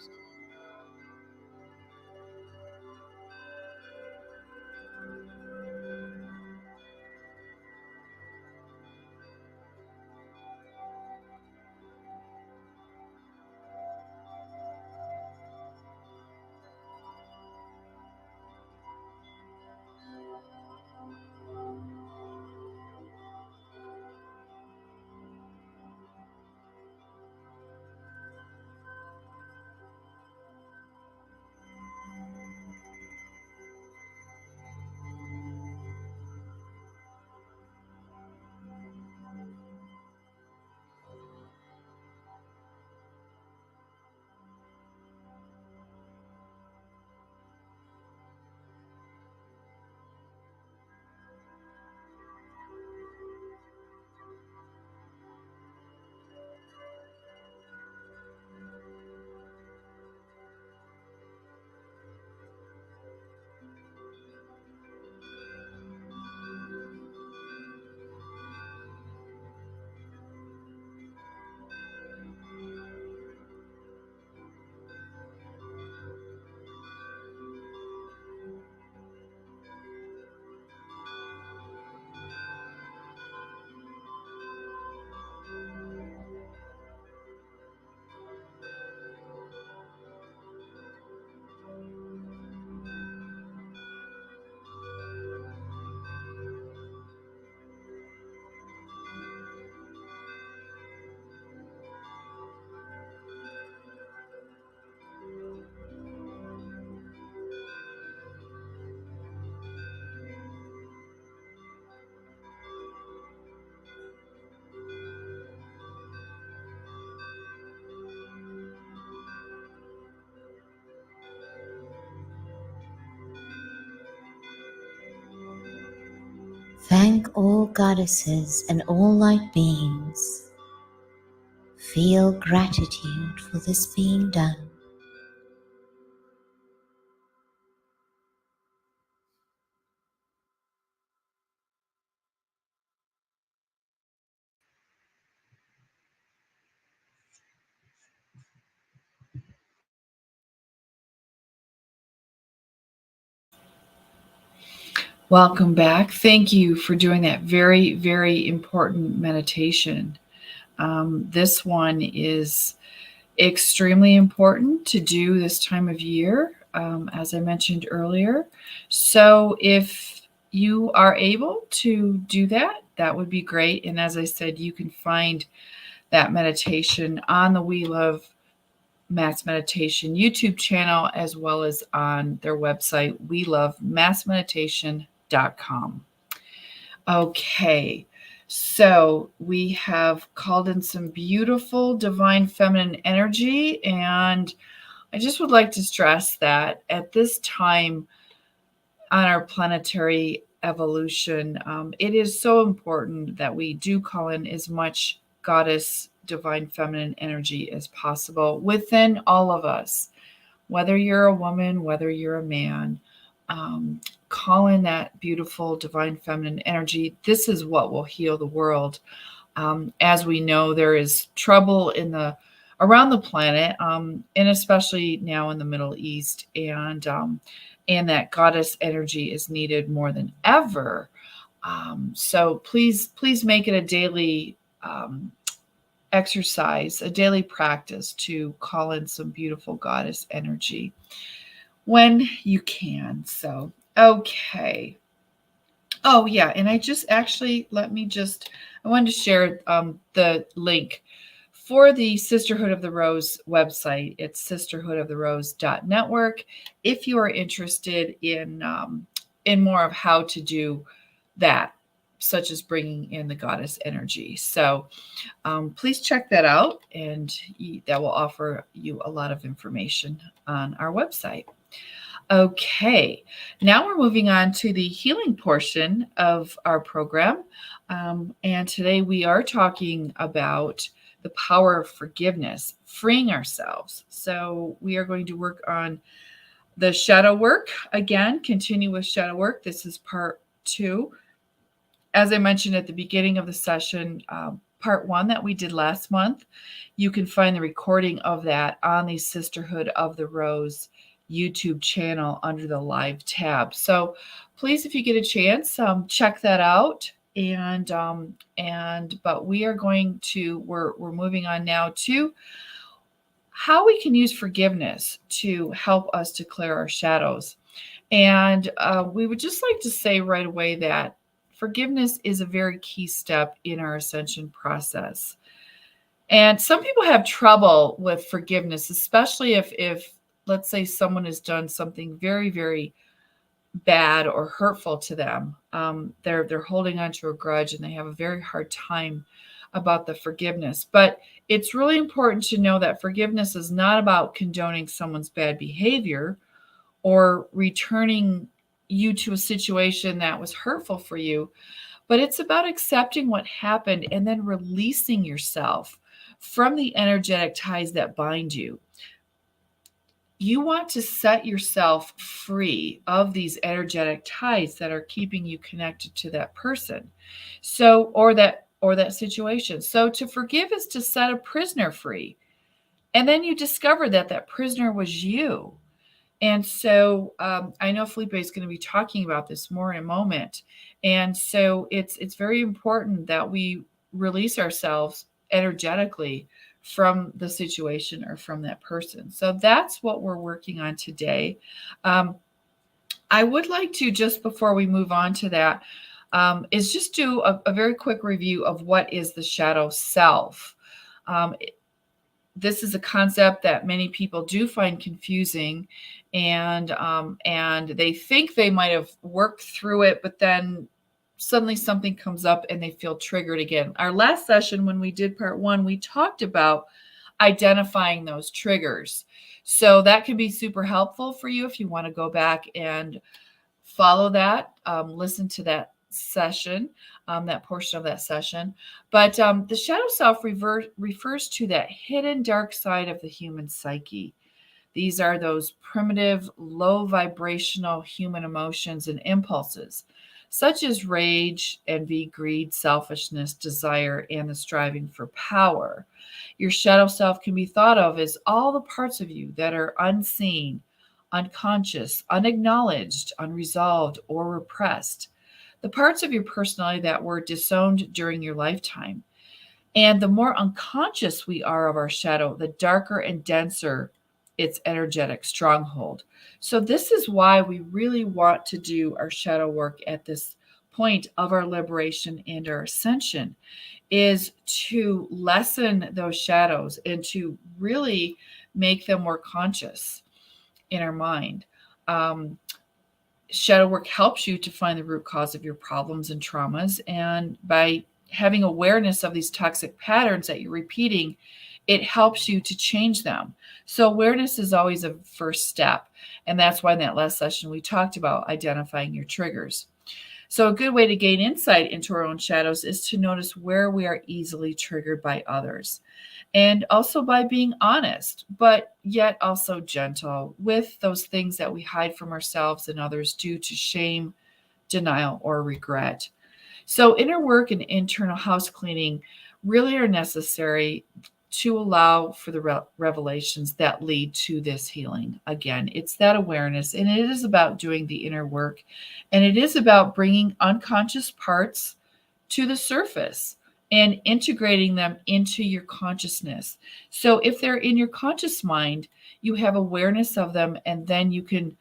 Thank all goddesses and all light beings. Feel gratitude for this being done. Welcome back. Thank you for doing that very, very important meditation. This one is extremely important to do this time of year, as I mentioned earlier. So if you are able to do that, that would be great. And as I said, you can find that meditation on the We Love Mass Meditation YouTube channel, as well as on their website, welovemassmeditation.com. Okay, so we have called in some beautiful divine feminine energy, and I just would like to stress that at this time on our planetary evolution, it is so important that we do call in as much goddess divine feminine energy as possible within all of us, whether you're a woman, whether you're a man. Call in that beautiful divine feminine energy. This is what will heal the world. As we know, there is trouble around the planet, and especially now in the Middle East, and that goddess energy is needed more than ever. So please make it a daily exercise, a daily practice to call in some beautiful goddess energy when you can. So, okay. Oh, yeah. And I wanted to share the link for the Sisterhood of the Rose website. It's sisterhoodoftherose.network. If you are interested in more of how to do that, such as bringing in the goddess energy. So please check that out, and that will offer you a lot of information on our website. Okay, now we're moving on to the healing portion of our program. And today we are talking about the power of forgiveness, freeing ourselves. So we are going to work on the shadow work again, continue with shadow work. This is part 2. As I mentioned at the beginning of the session, part 1 that we did last month, you can find the recording of that on the Sisterhood of the Rose YouTube channel under the live tab. So please, if you get a chance, check that out. But we are going to, we're moving on now to how we can use forgiveness to help us to clear our shadows. And we would just like to say right away that forgiveness is a very key step in our ascension process. And some people have trouble with forgiveness, especially if let's say someone has done something very, very bad or hurtful to them. They're holding on to a grudge and they have a very hard time about the forgiveness. But it's really important to know that forgiveness is not about condoning someone's bad behavior or returning you to a situation that was hurtful for you, but it's about accepting what happened and then releasing yourself from the energetic ties that bind you. You want to set yourself free of these energetic ties that are keeping you connected to that person. So, or that situation. So to forgive is to set a prisoner free. And then you discover that that prisoner was you. And so I know Felipe is going to be talking about this more in a moment. And so it's very important that we release ourselves energetically from the situation or from that person. So that's what we're working on today. I would like to, just before we move on to that, is just do a very quick review of what is the shadow self. This is a concept that many people do find confusing, and they think they might have worked through it, but then suddenly something comes up and they feel triggered again. Our last session, when we did part 1, we talked about identifying those triggers. So that can be super helpful for you if you want to go back and follow that, listen to that session, that portion of that session. But the shadow self refers to that hidden dark side of the human psyche. These are those primitive, low vibrational human emotions and impulses, such as rage, envy, greed, selfishness, desire, and the striving for power. Your shadow self can be thought of as all the parts of you that are unseen, unconscious, unacknowledged, unresolved, or repressed. The parts of your personality that were disowned during your lifetime. And the more unconscious we are of our shadow, the darker and denser its energetic stronghold. So this is why we really want to do our shadow work at this point of our liberation and our ascension, is to lessen those shadows and to really make them more conscious in our mind. Shadow work helps you to find the root cause of your problems and traumas. And by having awareness of these toxic patterns that you're repeating, it helps you to change them. So awareness is always a first step. And that's why in that last session, we talked about identifying your triggers. So a good way to gain insight into our own shadows is to notice where we are easily triggered by others. And also by being honest, but yet also gentle with those things that we hide from ourselves and others due to shame, denial, or regret. So inner work and internal house cleaning really are necessary to allow for the revelations that lead to this healing. Again, it's that awareness, and it is about doing the inner work, and it is about bringing unconscious parts to the surface and integrating them into your consciousness. So if they're in your conscious mind, you have awareness of them, and then you can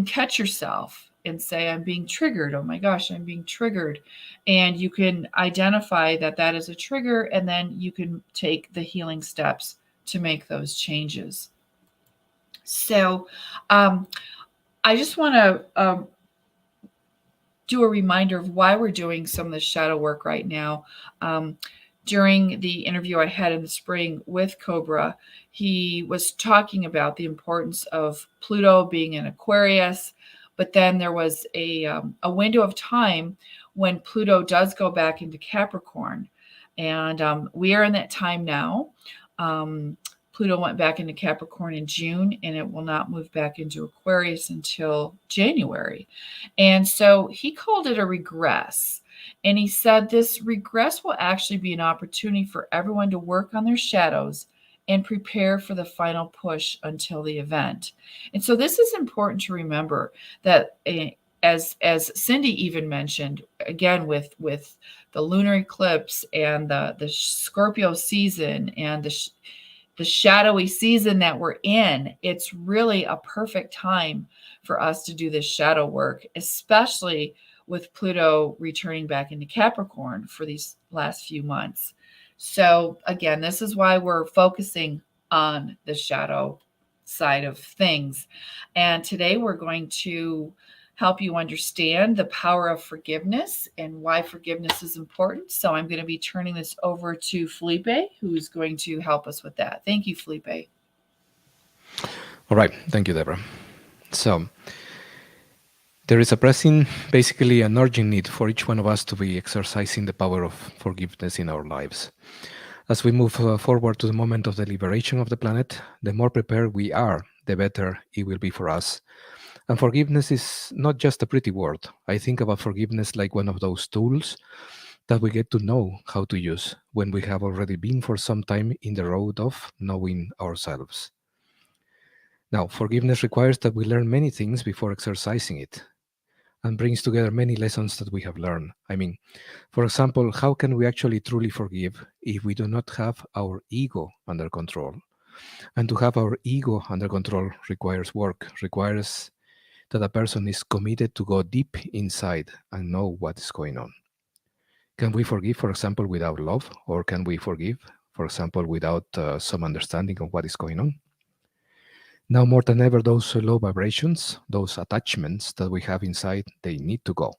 catch yourself and say, I'm being triggered. Oh my gosh, I'm being triggered. And you can identify that that is a trigger, and then you can take the healing steps to make those changes. So I just want to do a reminder of why we're doing some of the shadow work right now. During the interview I had in the spring with Cobra, he was talking about the importance of Pluto being in Aquarius, but then there was a window of time when Pluto does go back into Capricorn. And we are in that time now. Pluto went back into Capricorn in June, and it will not move back into Aquarius until January. And so he called it a regress. And he said this regress will actually be an opportunity for everyone to work on their shadows and prepare for the final push until the event. And so this is important to remember that as Cindy even mentioned, again, with the lunar eclipse and the Scorpio season and the shadowy season that we're in, it's really a perfect time for us to do this shadow work, especially with Pluto returning back into Capricorn for these last few months. So again, this is why we're focusing on the shadow side of things. And today we're going to help you understand the power of forgiveness and why forgiveness is important. So I'm going to be turning this over to Felipe, who's going to help us with that. Thank you, Felipe. All right. Thank you, Deborah. So there is a pressing, basically an urgent need for each one of us to be exercising the power of forgiveness in our lives. As we move forward to the moment of the liberation of the planet, the more prepared we are, the better it will be for us. And forgiveness is not just a pretty word. I think about forgiveness like one of those tools that we get to know how to use when we have already been for some time in the road of knowing ourselves. Now, forgiveness requires that we learn many things before exercising it and brings together many lessons that we have learned. I mean, for example, how can we actually truly forgive if we do not have our ego under control? And to have our ego under control requires work, requires that a person is committed to go deep inside and know what is going on. Can we forgive, for example, without love? Or can we forgive, for example, without some understanding of what is going on? Now more than ever, those low vibrations, those attachments that we have inside, they need to go.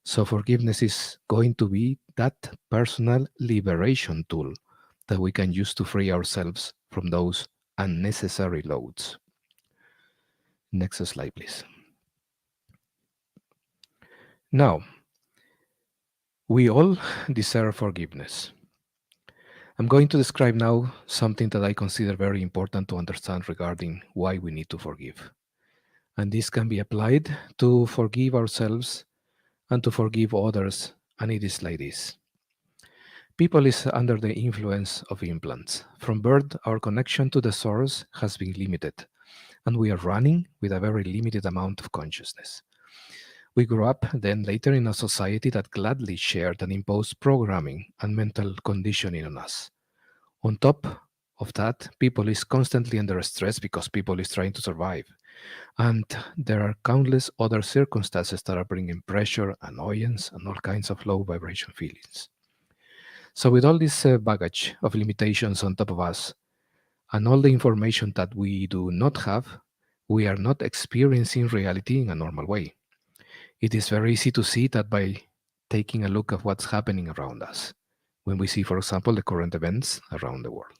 So forgiveness is going to be that personal liberation tool that we can use to free ourselves from those unnecessary loads. Next slide, please. Now, we all deserve forgiveness. I'm going to describe now something that I consider very important to understand regarding why we need to forgive. And this can be applied to forgive ourselves and to forgive others, and it is like this. People is under the influence of implants. From birth, our connection to the source has been limited, and we are running with a very limited amount of consciousness. We grew up then later in a society that gladly shared and imposed programming and mental conditioning on us. On top of that, people is constantly under stress because people is trying to survive. And there are countless other circumstances that are bringing pressure, annoyance, and all kinds of low vibration feelings. So with all this baggage of limitations on top of us, and all the information that we do not have, we are not experiencing reality in a normal way. It is very easy to see that by taking a look at what's happening around us, when we see, for example, the current events around the world.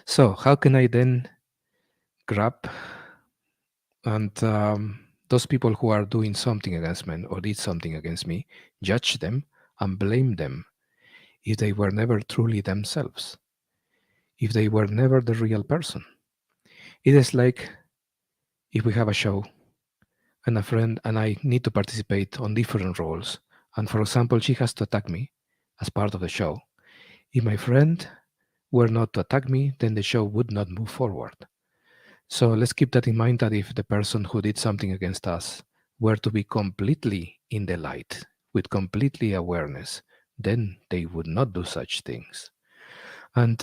So how can I then grab and those people who are doing something against me or did something against me, judge them and blame them if they were never truly themselves, if they were never the real person? It is like if we have a show and a friend and I need to participate on different roles, and for example, she has to attack me as part of the show. If my friend were not to attack me, then the show would not move forward. So let's keep that in mind, that if the person who did something against us were to be completely in the light, with completely awareness, then they would not do such things. And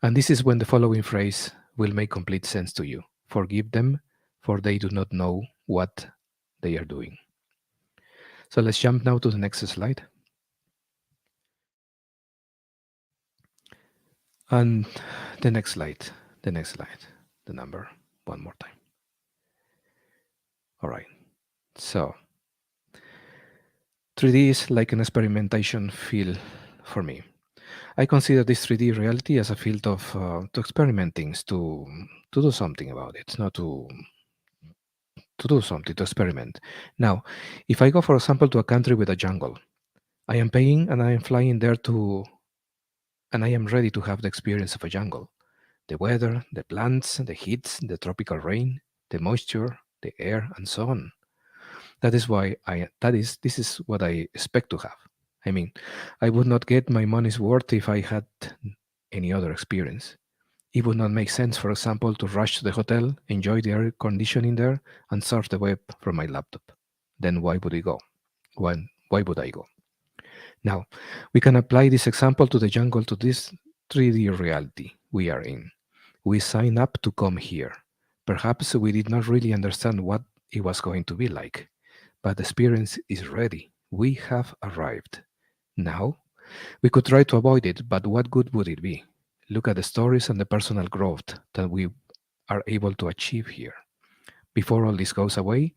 this is when the following phrase will make complete sense to you. Forgive them, for they do not know what they are doing. So let's jump now to the next slide. And the next slide, the number, one more time. All right. So 3D is like an experimentation field for me. I consider this 3D reality as a field of to experiment things, to do something about it, not to do something, to experiment. Now, if I go, for example, to a country with a jungle, I am paying and I am flying there and I am ready to have the experience of a jungle. The weather, the plants, the heat, the tropical rain, the moisture, the air, and so on. This is what I expect to have. I mean, I would not get my money's worth if I had any other experience. It would not make sense, for example, to rush to the hotel, enjoy the air conditioning there, and surf the web from my laptop. Then why would I go? Why would I go? Now, we can apply this example to the jungle, to this 3D reality we are in. We sign up to come here. Perhaps we did not really understand what it was going to be like, but the experience is ready. We have arrived. Now, we could try to avoid it, but what good would it be? Look at the stories and the personal growth that we are able to achieve here. Before all this goes away,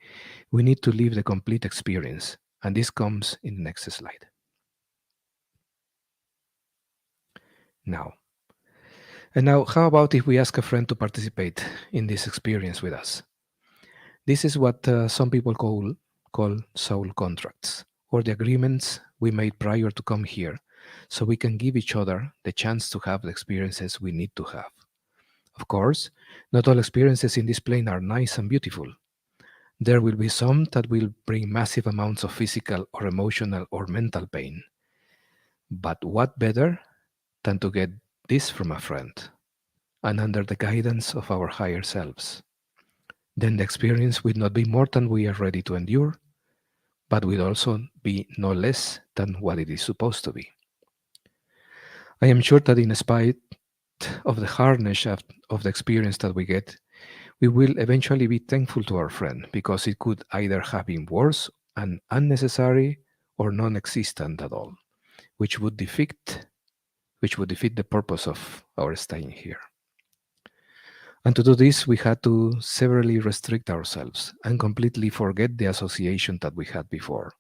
we need to live the complete experience, and this comes in the next slide. Now, how about if we ask a friend to participate in this experience with us? This is what some people call soul contracts, or the agreements we made prior to come here, so we can give each other the chance to have the experiences we need to have. Of course, not all experiences in this plane are nice and beautiful. There will be some that will bring massive amounts of physical or emotional or mental pain. But what better than to get this from a friend and under the guidance of our higher selves? Then the experience will not be more than we are ready to endure, but will also be no less than what it is supposed to be. I am sure that in spite of the hardness of the experience that we get, we will eventually be thankful to our friend because it could either have been worse and unnecessary or non-existent at all, which would defeat the purpose of our staying here. And to do this, we had to severely restrict ourselves and completely forget the association that we had before.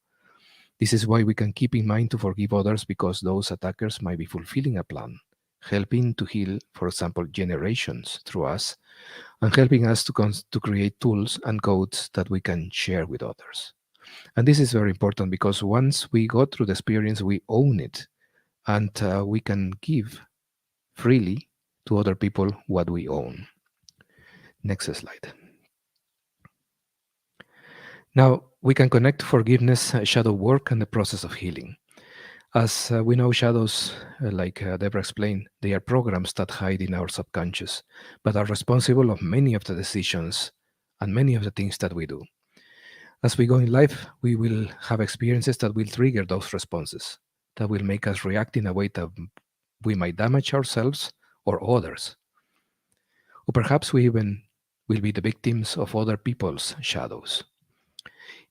This is why we can keep in mind to forgive others, because those attackers might be fulfilling a plan, helping to heal, for example, generations through us, and helping us to create tools and codes that we can share with others. And this is very important because once we go through the experience, we own it, and we can give freely to other people what we own. Next slide. Now, we can connect forgiveness, shadow work, and the process of healing. As we know, shadows, like Deborah explained, they are programs that hide in our subconscious, but are responsible of many of the decisions and many of the things that we do. As we go in life, we will have experiences that will trigger those responses, that will make us react in a way that we might damage ourselves or others. Or perhaps we even will be the victims of other people's shadows.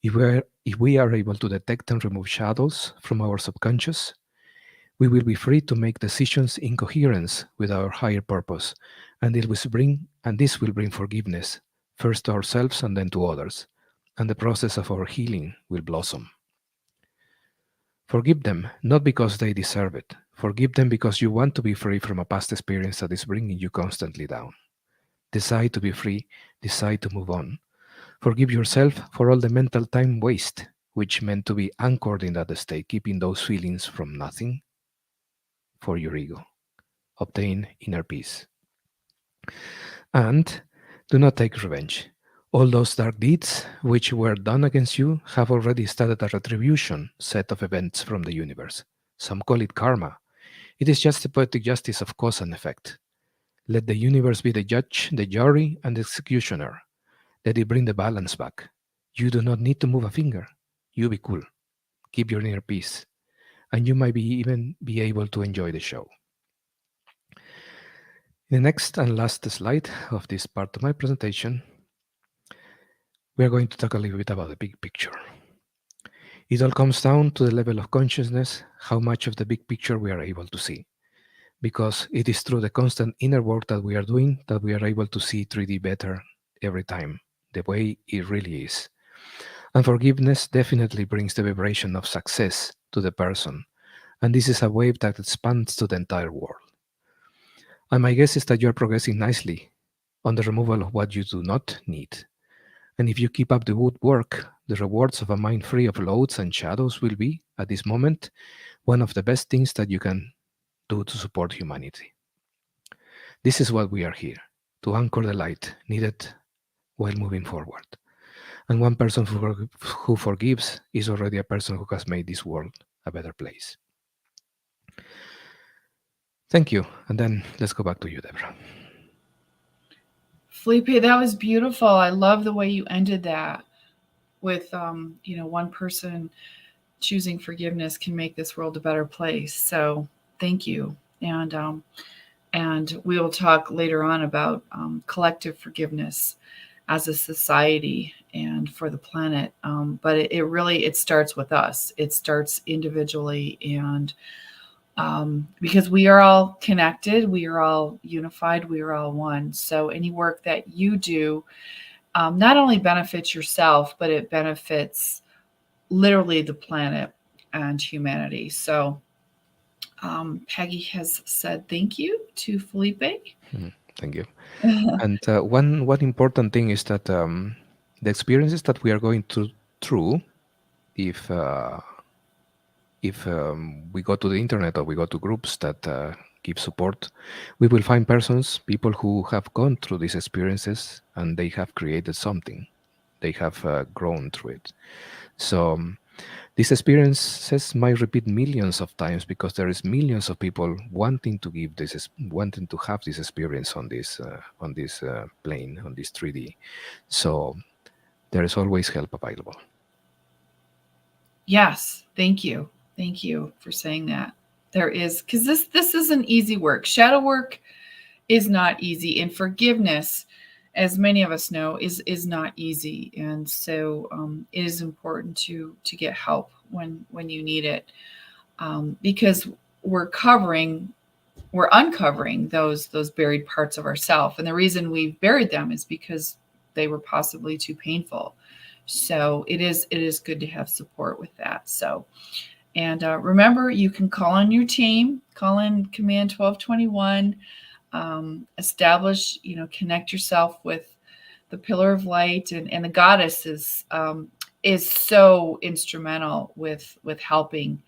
If we are able to detect and remove shadows from our subconscious, we will be free to make decisions in coherence with our higher purpose, and this will bring forgiveness, first to ourselves and then to others, and the process of our healing will blossom. Forgive them, not because they deserve it. Forgive them because you want to be free from a past experience that is bringing you constantly down. Decide to be free, decide to move on. Forgive yourself for all the mental time waste, which meant to be anchored in that state, keeping those feelings from nothing for your ego. Obtain inner peace. And do not take revenge. All those dark deeds which were done against you have already started a retribution set of events from the universe. Some call it karma. It is just the poetic justice of cause and effect. Let the universe be the judge, the jury, and the executioner. Let it bring the balance back. You do not need to move a finger. You be cool. Keep your inner peace. And you might even be able to enjoy the show. In the next and last slide of this part of my presentation, we are going to talk a little bit about the big picture. It all comes down to the level of consciousness, how much of the big picture we are able to see. Because it is through the constant inner work that we are doing that we are able to see 3D better every time, the way it really is. And forgiveness definitely brings the vibration of success to the person. And this is a wave that expands to the entire world. And my guess is that you're progressing nicely on the removal of what you do not need. And if you keep up the good work, the rewards of a mind free of loads and shadows will be, at this moment, one of the best things that you can do to support humanity. This is what we are here, to anchor the light needed while moving forward. And one person who forgives is already a person who has made this world a better place. Thank you. And then let's go back to you, Deborah. Felipe, that was beautiful. I love the way you ended that with, one person choosing forgiveness can make this world a better place. So thank you. And we will talk later on about collective forgiveness as a society and for the planet. But it really, it starts with us. It starts individually, and because we are all connected, we are all unified, we are all one. So any work that you do not only benefits yourself, but it benefits literally the planet and humanity. So Peggy has said thank you to Felipe. Thank you. And one important thing is that the experiences that we are going through, if we go to the internet or we go to groups that give support, we will find people who have gone through these experiences and they have created something. They have grown through it. So these experiences might repeat millions of times because there is millions of people wanting to wanting to have this experience on this plane, on this 3D. So there is always help available. Yes, thank you. Thank you for saying that. There is, because this isn't easy work. Shadow work is not easy, and forgiveness, as many of us know, is not easy. And so it is important to get help when you need it, because we're uncovering those buried parts of ourself, and the reason we've buried them is because they were possibly too painful. So it is good to have support with that. So, and remember, you can call on your team, call in Command 1221, establish, connect yourself with the pillar of light, and the goddess is so instrumental with helping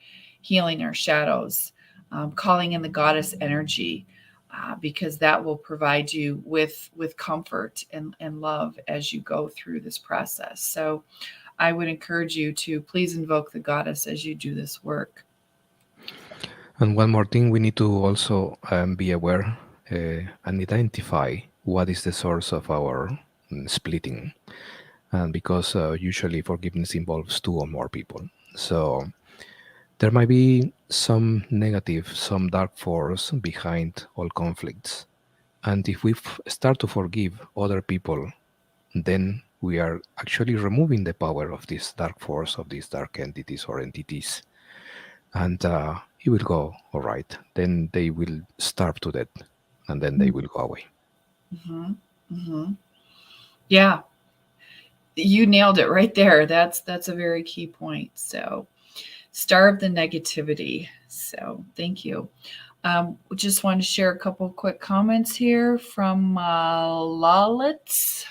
healing our shadows, calling in the goddess energy, because that will provide you with comfort and love as you go through this process. So I would encourage you to please invoke the goddess as you do this work. And one more thing, we need to also be aware and identify what is the source of our splitting. And because usually forgiveness involves two or more people. So there might be some negative, some dark force behind all conflicts. And if we start to forgive other people, then we are actually removing the power of this dark force, of these dark entities or entities. And it will go all right. Then they will starve to death, and then they will go away. Mm-hmm. Mm-hmm. Yeah, you nailed it right there. That's a very key point. So starve the negativity. So thank you. We just want to share a couple quick comments here from Lalit,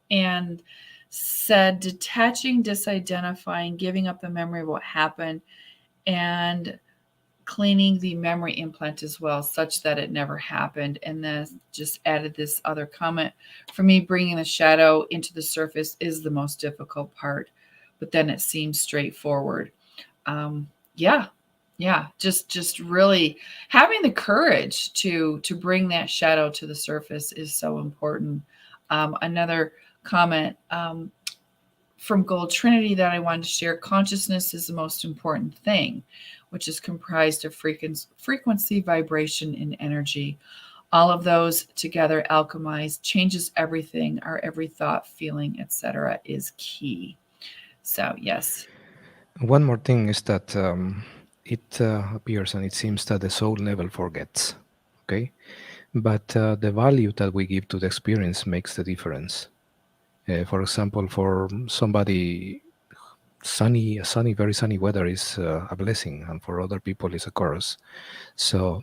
and said detaching, disidentifying, giving up the memory of what happened, and cleaning the memory implant as well, such that it never happened. And then just added this other comment: for me, bringing the shadow into the surface is the most difficult part, but then it seems straightforward. Yeah, just really having the courage to bring that shadow to the surface is so important. Another comment from Gold Trinity that I wanted to share: consciousness is the most important thing, which is comprised of frequency, vibration, and energy. All of those together alchemized changes everything. Our every thought, feeling, etc. is key. So yes. One more thing is that it appears and it seems that the soul never forgets. Okay, but the value that we give to the experience makes the difference. For example, for somebody very sunny weather is a blessing, and for other people is a curse. So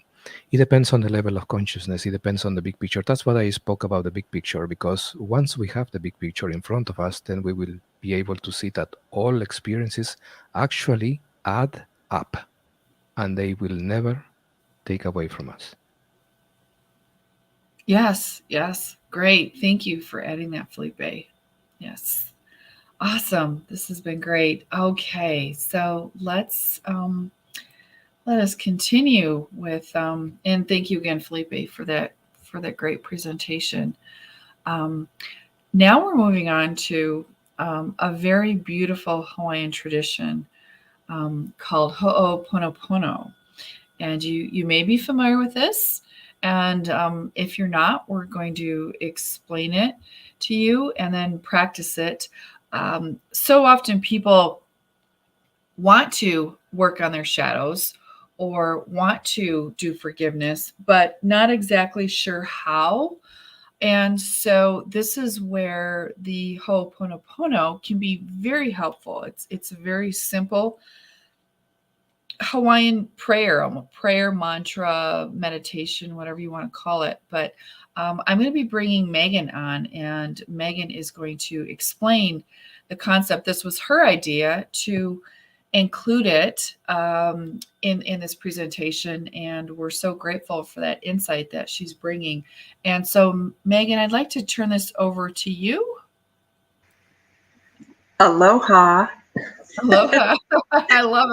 it depends on the level of consciousness. It depends on the big picture. That's what I spoke about, the big picture, because once we have the big picture in front of us, then we will be able to see that all experiences actually add up, and they will never take away from us. Yes, yes. Great. Thank you for adding that, Felipe. Yes. Awesome. This has been great. Okay, so let us continue with and thank you again, Felipe, for that great presentation. Now we're moving on to a very beautiful Hawaiian tradition called Ho'oponopono. And you may be familiar with this. And if you're not, we're going to explain it to you and then practice it. So often people want to work on their shadows or want to do forgiveness, but not exactly sure how. And so this is where the Ho'oponopono can be very helpful. It's a very simple Hawaiian prayer, mantra, meditation, whatever you want to call it. But I'm going to be bringing Megan on, and Megan is going to explain the concept. This was her idea to include it in this presentation, and we're so grateful for that insight that she's bringing. And so, Megan, I'd like to turn this over to you. Aloha. Aloha. I love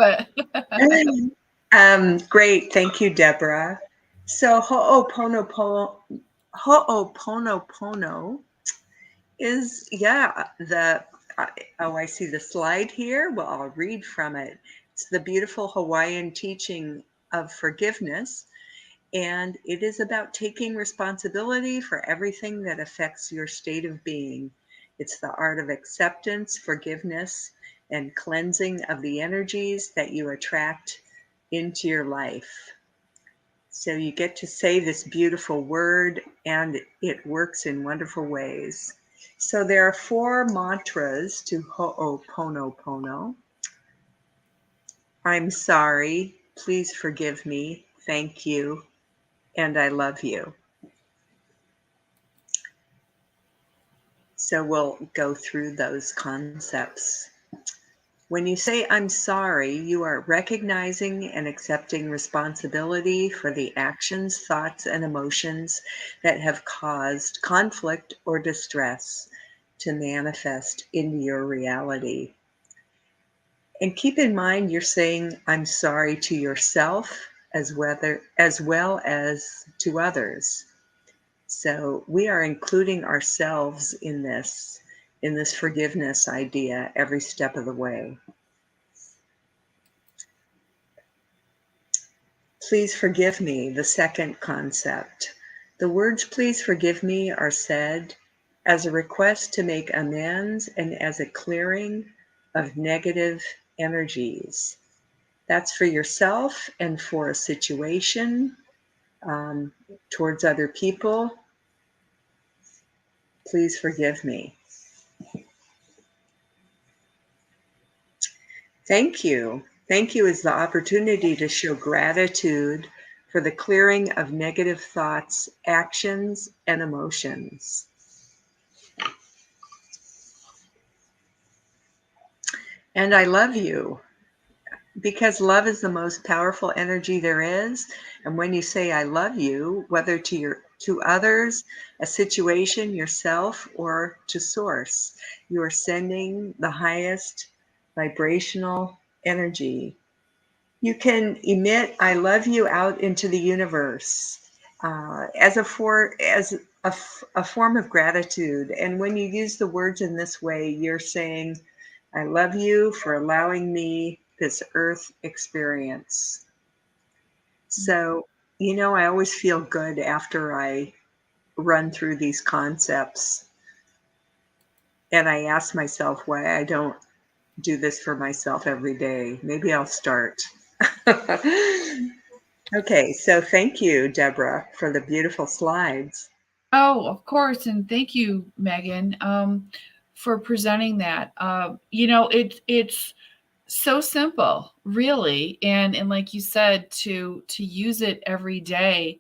it. Great. Thank you, Deborah. So Ho'oponopono is, I see the slide here. Well, I'll read from it. It's the beautiful Hawaiian teaching of forgiveness. And it is about taking responsibility for everything that affects your state of being. It's the art of acceptance, forgiveness, and cleansing of the energies that you attract into your life. So you get to say this beautiful word, and it works in wonderful ways. So there are 4 mantras to Ho'oponopono. I'm sorry, please forgive me, thank you, and I love you. So we'll go through those concepts. When you say I'm sorry, you are recognizing and accepting responsibility for the actions, thoughts, and emotions that have caused conflict or distress to manifest into your reality. And keep in mind, you're saying I'm sorry to yourself as well as to others. So we are including ourselves in this forgiveness idea every step of the way. Please forgive me, the second concept. The words please forgive me are said as a request to make amends and as a clearing of negative energies. That's for yourself and for a situation, towards other people. Please forgive me. Thank you. Thank you is the opportunity to show gratitude for the clearing of negative thoughts, actions, and emotions. And I love you, because love is the most powerful energy there is. And when you say I love you, whether to others, a situation, yourself, or to source, you are sending the highest vibrational energy. You can emit I love you out into the universe as a form of gratitude. And when you use the words in this way, you're saying, I love you for allowing me this earth experience. So, I always feel good after I run through these concepts. And I ask myself why I don't do this for myself every day. Maybe I'll start. Okay, so thank you, Deborah, for the beautiful slides. Oh, of course. And thank you, Megan. for presenting that. It's so simple, really, and like you said, to use it every day.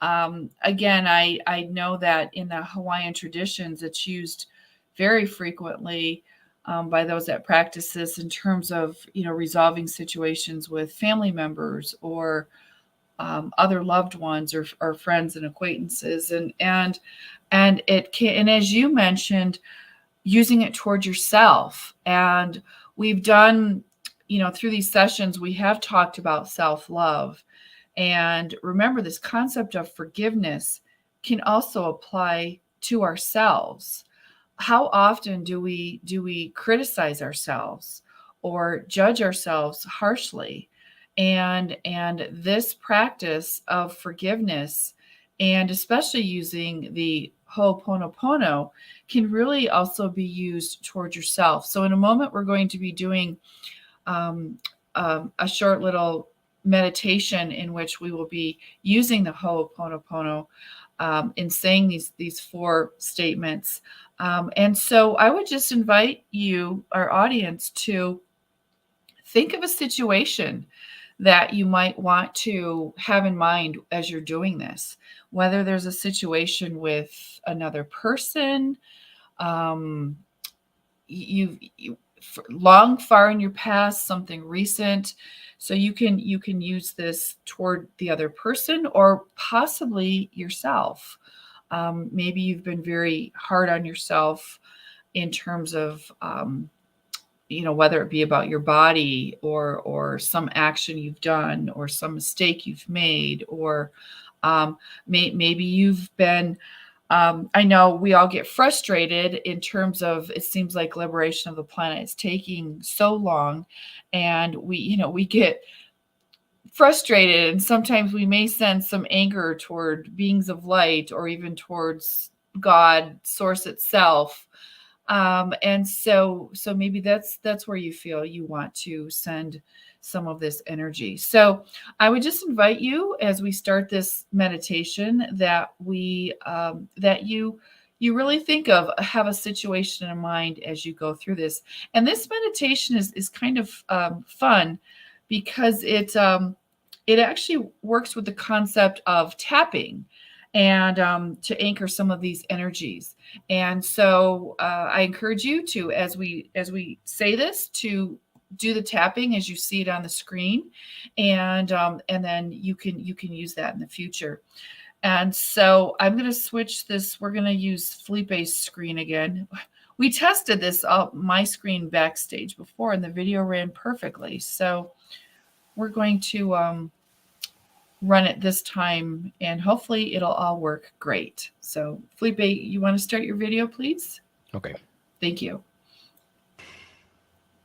Again, I know that in the Hawaiian traditions, it's used very frequently by those that practice this in terms of resolving situations with family members or other loved ones or friends and acquaintances, and it can, and as you mentioned, using it towards yourself. And we've done, through these sessions, we have talked about self-love. And remember, this concept of forgiveness can also apply to ourselves. How often do we criticize ourselves or judge ourselves harshly? And this practice of forgiveness, and especially using the Ho'oponopono, can really also be used towards yourself. So in a moment, we're going to be doing a short little meditation in which we will be using the Ho'oponopono in saying these 4 statements. And so I would just invite you, our audience, to think of a situation that you might want to have in mind as you're doing this, whether there's a situation with another person, you long far in your past, something recent. So you can use this toward the other person or possibly yourself. Maybe you've been very hard on yourself in terms of whether it be about your body or some action you've done or some mistake you've made, or maybe you've been I know we all get frustrated in terms of, it seems like liberation of the planet is taking so long, and we get frustrated, and sometimes we may sense some anger toward beings of light or even towards God, source itself. And so maybe that's where you feel you want to send some of this energy. So I would just invite you, as we start this meditation, that you really think of, have a situation in mind as you go through this. And this meditation is kind of fun because it actually works with the concept of tapping and to anchor some of these energies. And so I encourage you to, as we say this, to do the tapping as you see it on the screen, and then you can use that in the future. And so I'm going to switch this. We're going to use Felipe's screen again. We tested this my screen backstage before, and the video ran perfectly. So we're going to run it this time, and hopefully it'll all work great. So Felipe, you want to start your video, please? Okay. Thank you.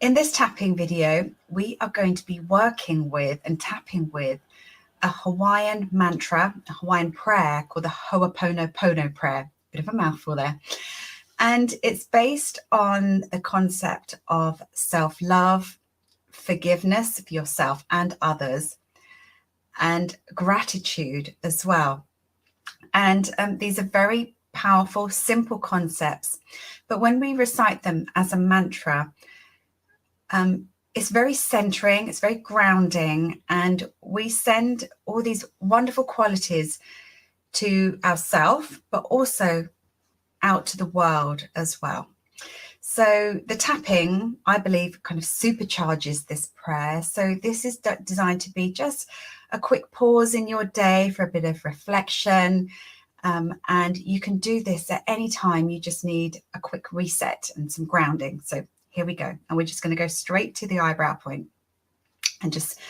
In this tapping video, we are going to be working with and tapping with a Hawaiian mantra, a Hawaiian prayer called the Ho'oponopono prayer. Bit of a mouthful there. And it's based on the concept of self-love, forgiveness of yourself and others, and gratitude as well. And these are very powerful, simple concepts. But when we recite them as a mantra, it's very centering, it's very grounding, and we send all these wonderful qualities to ourselves, but also out to the world as well. So the tapping, I believe, kind of supercharges this prayer. So this is designed to be just a quick pause in your day for a bit of reflection. And you can do this at any time. You just need a quick reset and some grounding. So here we go. And we're just going to go straight to the eyebrow point and just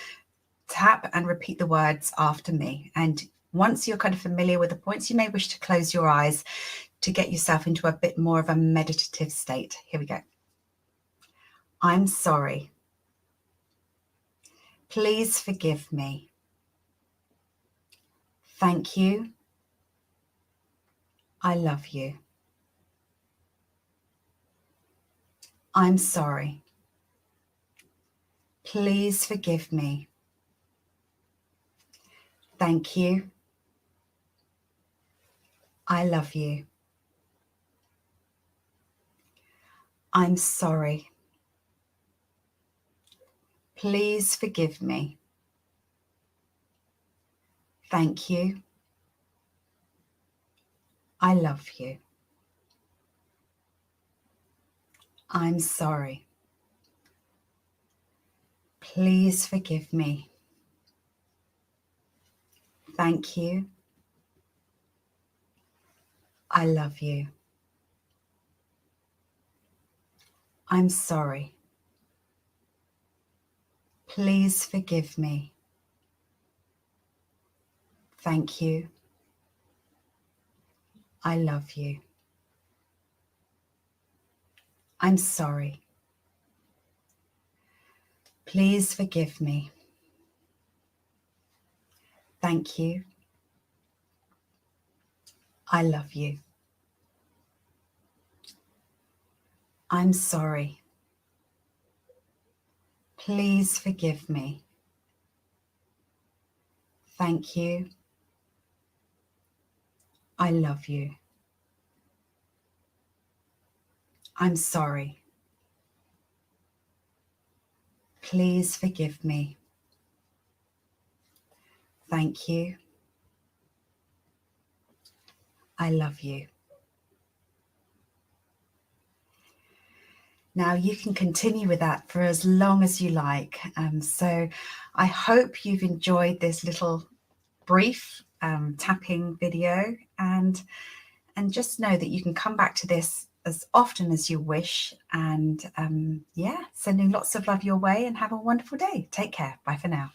tap and repeat the words after me. And once you're kind of familiar with the points, you may wish to close your eyes to get yourself into a bit more of a meditative state. Here we go. I'm sorry. Please forgive me. Thank you. I love you. I'm sorry. Please forgive me. Thank you. I love you. I'm sorry. Please forgive me. Thank you. I love you. I'm sorry. Please forgive me. Thank you. I love you. I'm sorry. Please forgive me. Thank you. I love you. I'm sorry. Please forgive me. Thank you. I love you. I'm sorry. Please forgive me. Thank you. I love you. I'm sorry. Please forgive me. Thank you. I love you. Now you can continue with that for as long as you like. So I hope you've enjoyed this little brief tapping video, and just know that you can come back to this as often as you wish. And yeah, sending lots of love your way, and have a wonderful day. Take care. Bye for now.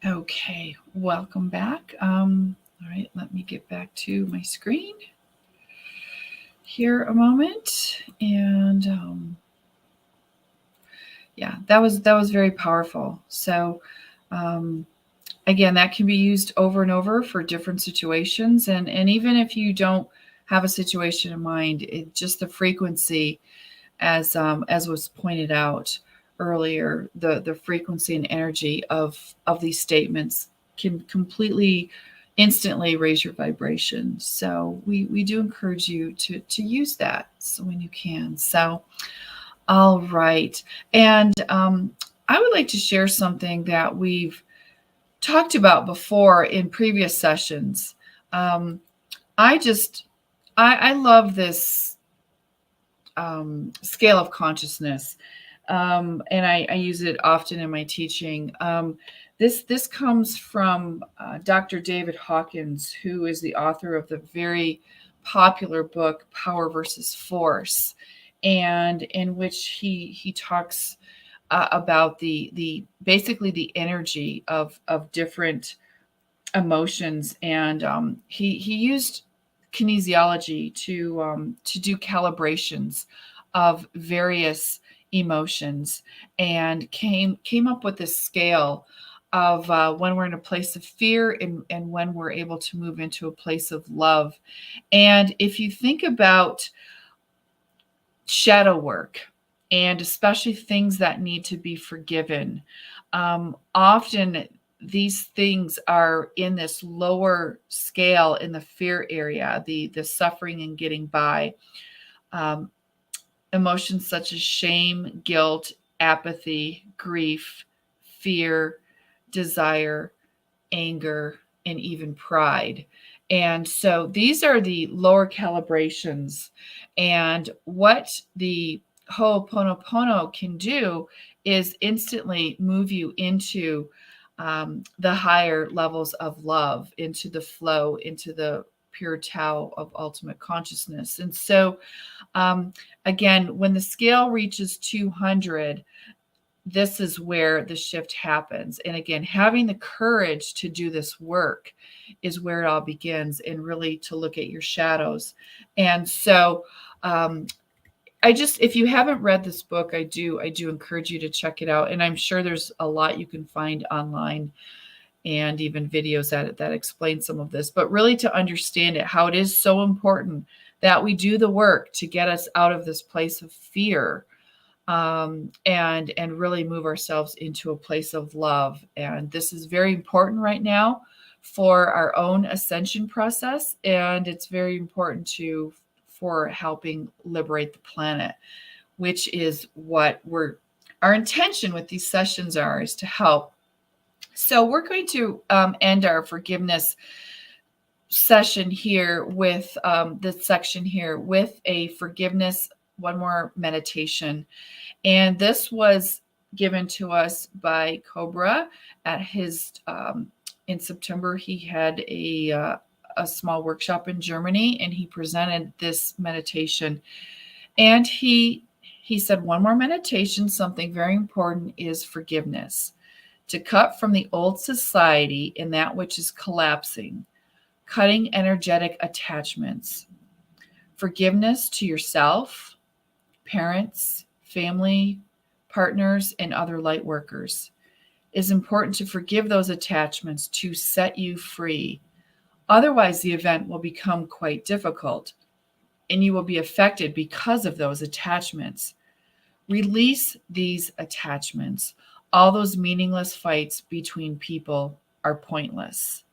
Okay, welcome back. All right, let me get back to my screen here a moment. And yeah, that was very powerful. So again, that can be used over and over for different situations. And even if you don't have a situation in mind, just the frequency, as was pointed out earlier, the frequency and energy of these statements can completely instantly raise your vibration. So we do encourage you to use that so when you can. So all right. And I would like to share something that we've talked about before in previous sessions. I love this scale of consciousness, and I use it often in my teaching. This comes from Dr. David Hawkins, who is the author of the very popular book Power versus Force, and in which he talks about the basically the energy of different emotions, and he used kinesiology to do calibrations of various emotions, and came up with this scale of when we're in a place of fear, and when we're able to move into a place of love. And if you think about shadow work, and especially things that need to be forgiven, often these things are in this lower scale, in the fear area, the suffering and getting by. Emotions such as shame, guilt, apathy, grief, fear, desire, anger, and even pride. And so these are the lower calibrations. And what the Ho'oponopono can do is instantly move you into the higher levels of love, into the flow, into the pure Tao of ultimate consciousness. And so, again, when the scale reaches 200, this is where the shift happens. And again, having the courage to do this work is where it all begins, and really to look at your shadows. And so, if you haven't read this book, I do encourage you to check it out. And I'm sure there's a lot you can find online, and even videos that explain some of this, but really to understand it, how it is so important that we do the work to get us out of this place of fear, and really move ourselves into a place of love. And this is very important right now for our own ascension process, and it's very important for helping liberate the planet, which is what our intention with these sessions is to help. So we're going to end our forgiveness session here with this section here with a forgiveness, one more meditation. And this was given to us by Cobra at his, in September, he had a small workshop in Germany, and he presented this meditation. And he said, one more meditation, something very important is forgiveness. To cut from the old society in that which is collapsing, cutting energetic attachments. Forgiveness to yourself, parents, family, partners, and other light workers. It is important to forgive those attachments to set you free. Otherwise, the event will become quite difficult, and you will be affected because of those attachments. Release these attachments. All those meaningless fights between people are pointless.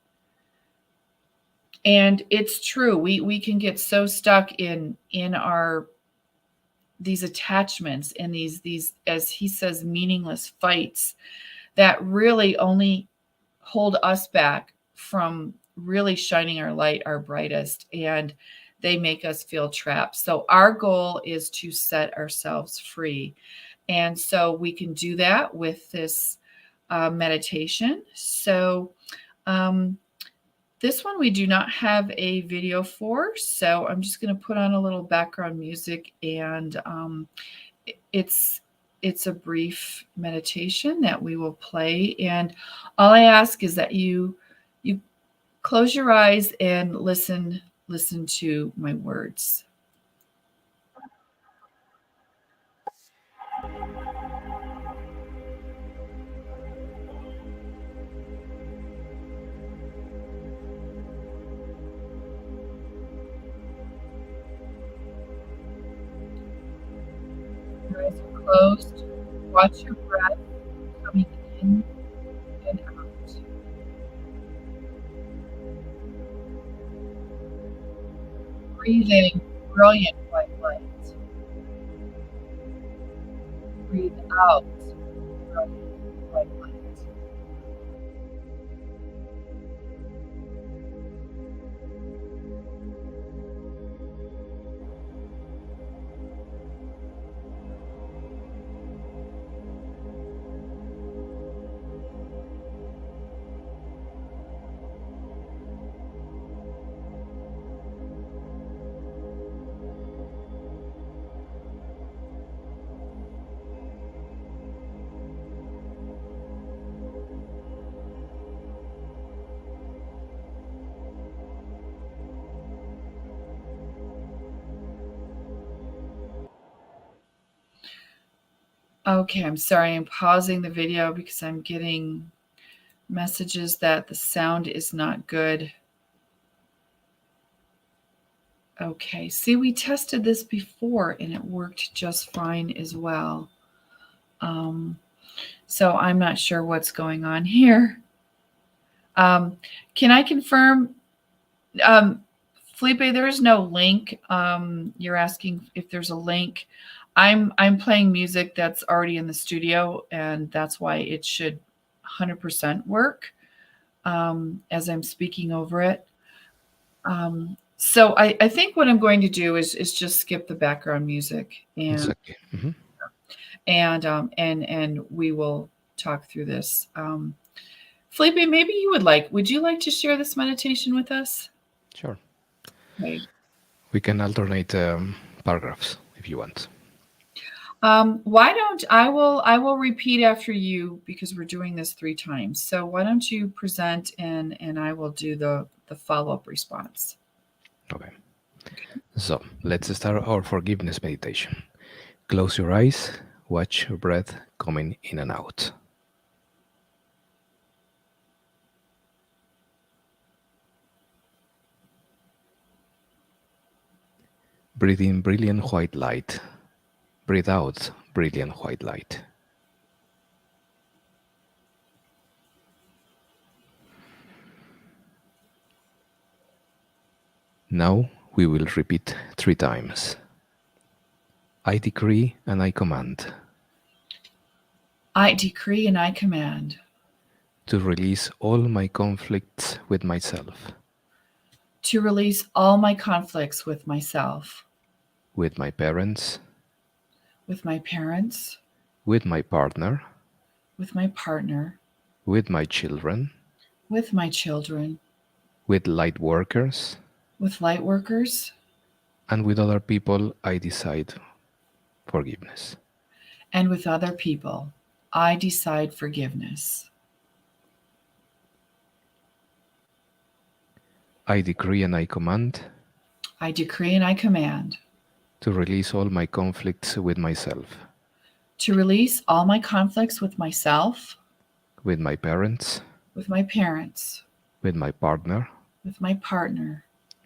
And it's true. We can get so stuck in these attachments and these, as he says, meaningless fights that really only hold us back from really shining our light our brightest, and they make us feel trapped. So our goal is to set ourselves free. And so we can do that with this meditation. So this one we do not have a video for, so I'm just going to put on a little background music, and it's a brief meditation that we will play. And all I ask is that you close your eyes and listen to my words. Your eyes are closed. Watch your breath coming in and out. Breathe in brilliant white light. Breathe out brilliant white light. Okay, I'm sorry, I'm pausing the video because I'm getting messages that the sound is not good. Okay, see, we tested this before and it worked just fine as well. So I'm not sure what's going on here. Can I confirm, Felipe, there is no link. You're asking if there's a link. I'm playing music that's already in the studio, and that's why it should 100% work as I'm speaking over it. So I think what I'm going to do is just skip the background music, and It's okay. Mhm. and we will talk through this. Felipe, maybe would you like to share this meditation with us? Sure. Okay. We can alternate paragraphs if you want. Why don't I will repeat after you, because we're doing this 3 times. So why don't you present and I will do the follow-up response. Okay. So let's start our forgiveness meditation. Close your eyes. Watch your breath coming in and out. Breathe in brilliant white light. Breathe out brilliant white light. Now we will repeat 3 times. I decree and I command I decree and I command to release all my conflicts with myself, to release all my conflicts with myself, with my parents, with my parents, with my partner, with my partner, with my children, with my children, with light workers, with light workers, and with other people I decide forgiveness. and with other people. I decide forgiveness. I decree and I command I decree and I command to release all my conflicts with myself, to release all my conflicts with myself, with my parents, with my parents, with my partner, with my partner,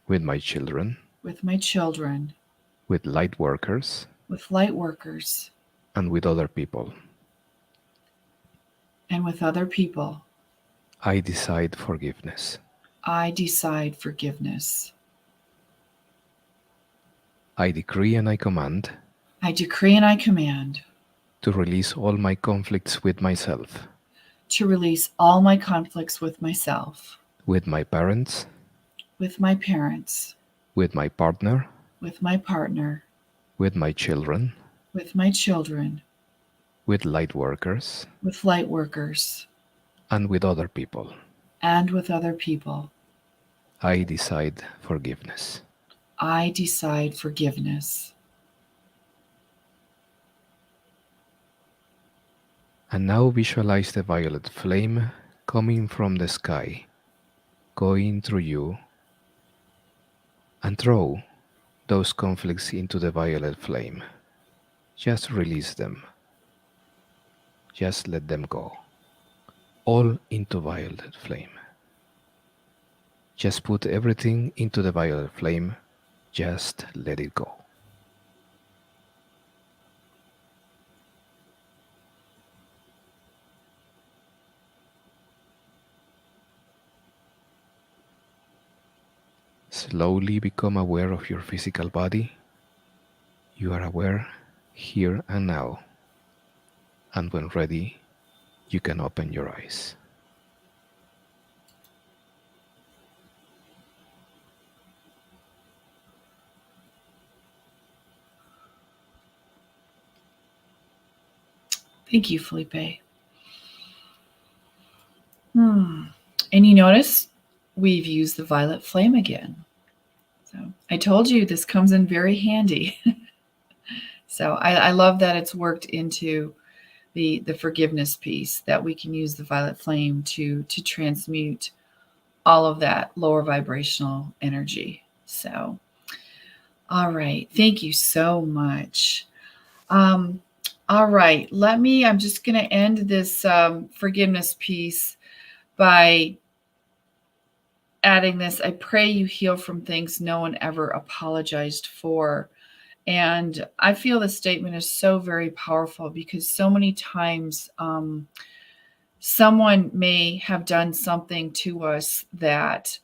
with my children, with my children, with light workers, with light workers, and with other people. and with other people. I decide forgiveness. I decide forgiveness. I decree and I command I decree and I command to release all my conflicts with myself, to release all my conflicts with myself, with my parents, with my parents, with my partner, with my partner, with my children, with my children, with light workers, with light workers, and with other people. and with other people. I decide forgiveness. I decide forgiveness. And now visualize the violet flame coming from the sky, going through you, and throw those conflicts into the violet flame. Just release them. Just let them go. All into violet flame. Just put everything into the violet flame. Just let it go. Slowly become aware of your physical body. You are aware here and now. And when ready, you can open your eyes. Thank you, Felipe. And you notice we've used the violet flame again. So I told you this comes in very handy. So I love that it's worked into the forgiveness piece, that we can use the violet flame to transmute all of that lower vibrational energy. So, all right. Thank you so much. All right. I'm just going to end this forgiveness piece by adding this. I pray you heal from things no one ever apologized for. And I feel this statement is so very powerful because so many times someone may have done something to us that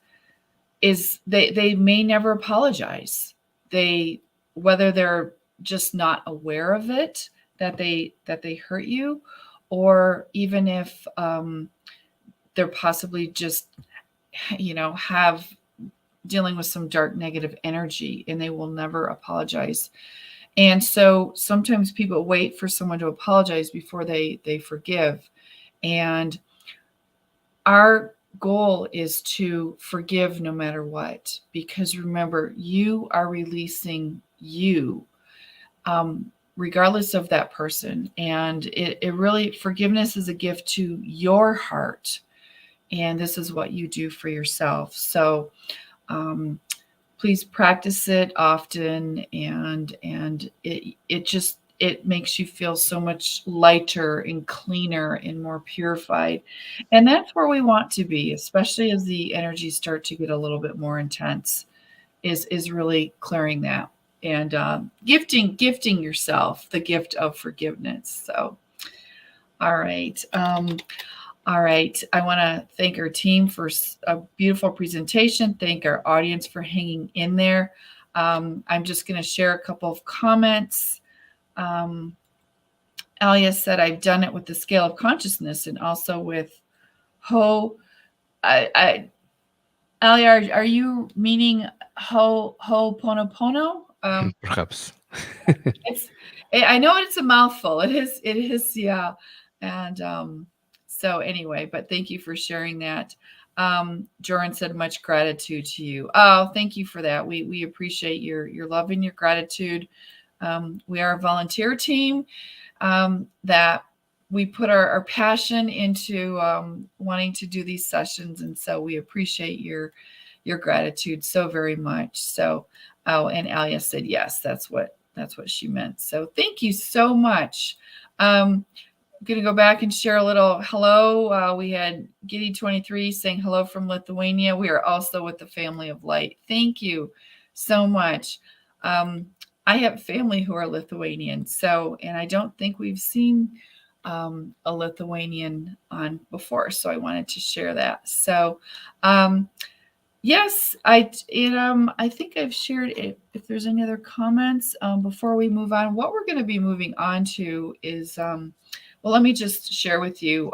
is they may never apologize. Whether they're just not aware of it, that they hurt you, or even if they're possibly just have dealing with some dark negative energy and they will never apologize. And so sometimes people wait for someone to apologize before they forgive. And our goal is to forgive no matter what, because remember, you are releasing you, regardless of that person. And it really, forgiveness is a gift to your heart. And this is what you do for yourself. So please practice it often, and it makes you feel so much lighter and cleaner and more purified. And that's where we want to be, especially as the energies start to get a little bit more intense, is really clearing that. and gifting yourself the gift of forgiveness. So, all right. All right. I want to thank our team for a beautiful presentation. Thank our audience for hanging in there. I'm just going to share a couple of comments. Alia said, I've done it with the scale of consciousness and also with Alia, are you meaning Ho'oponopono? Perhaps. I know it's a mouthful. It is, yeah. And so anyway, but thank you for sharing that. Joran said, much gratitude to you. Oh, thank you for that. We appreciate your love and your gratitude. We are a volunteer team that we put our passion into wanting to do these sessions. And so we appreciate your gratitude so very much. So, oh, and Alia said, yes, that's what she meant. So thank you so much. I'm going to go back and share a little hello. We had Giddy23 saying hello from Lithuania. We are also with the family of light. Thank you so much. I have family who are Lithuanian. So, and I don't think we've seen a Lithuanian on before. So I wanted to share that. So, yes, I think I've shared it. If there's any other comments before we move on, what we're going to be moving on to is, well, let me just share with you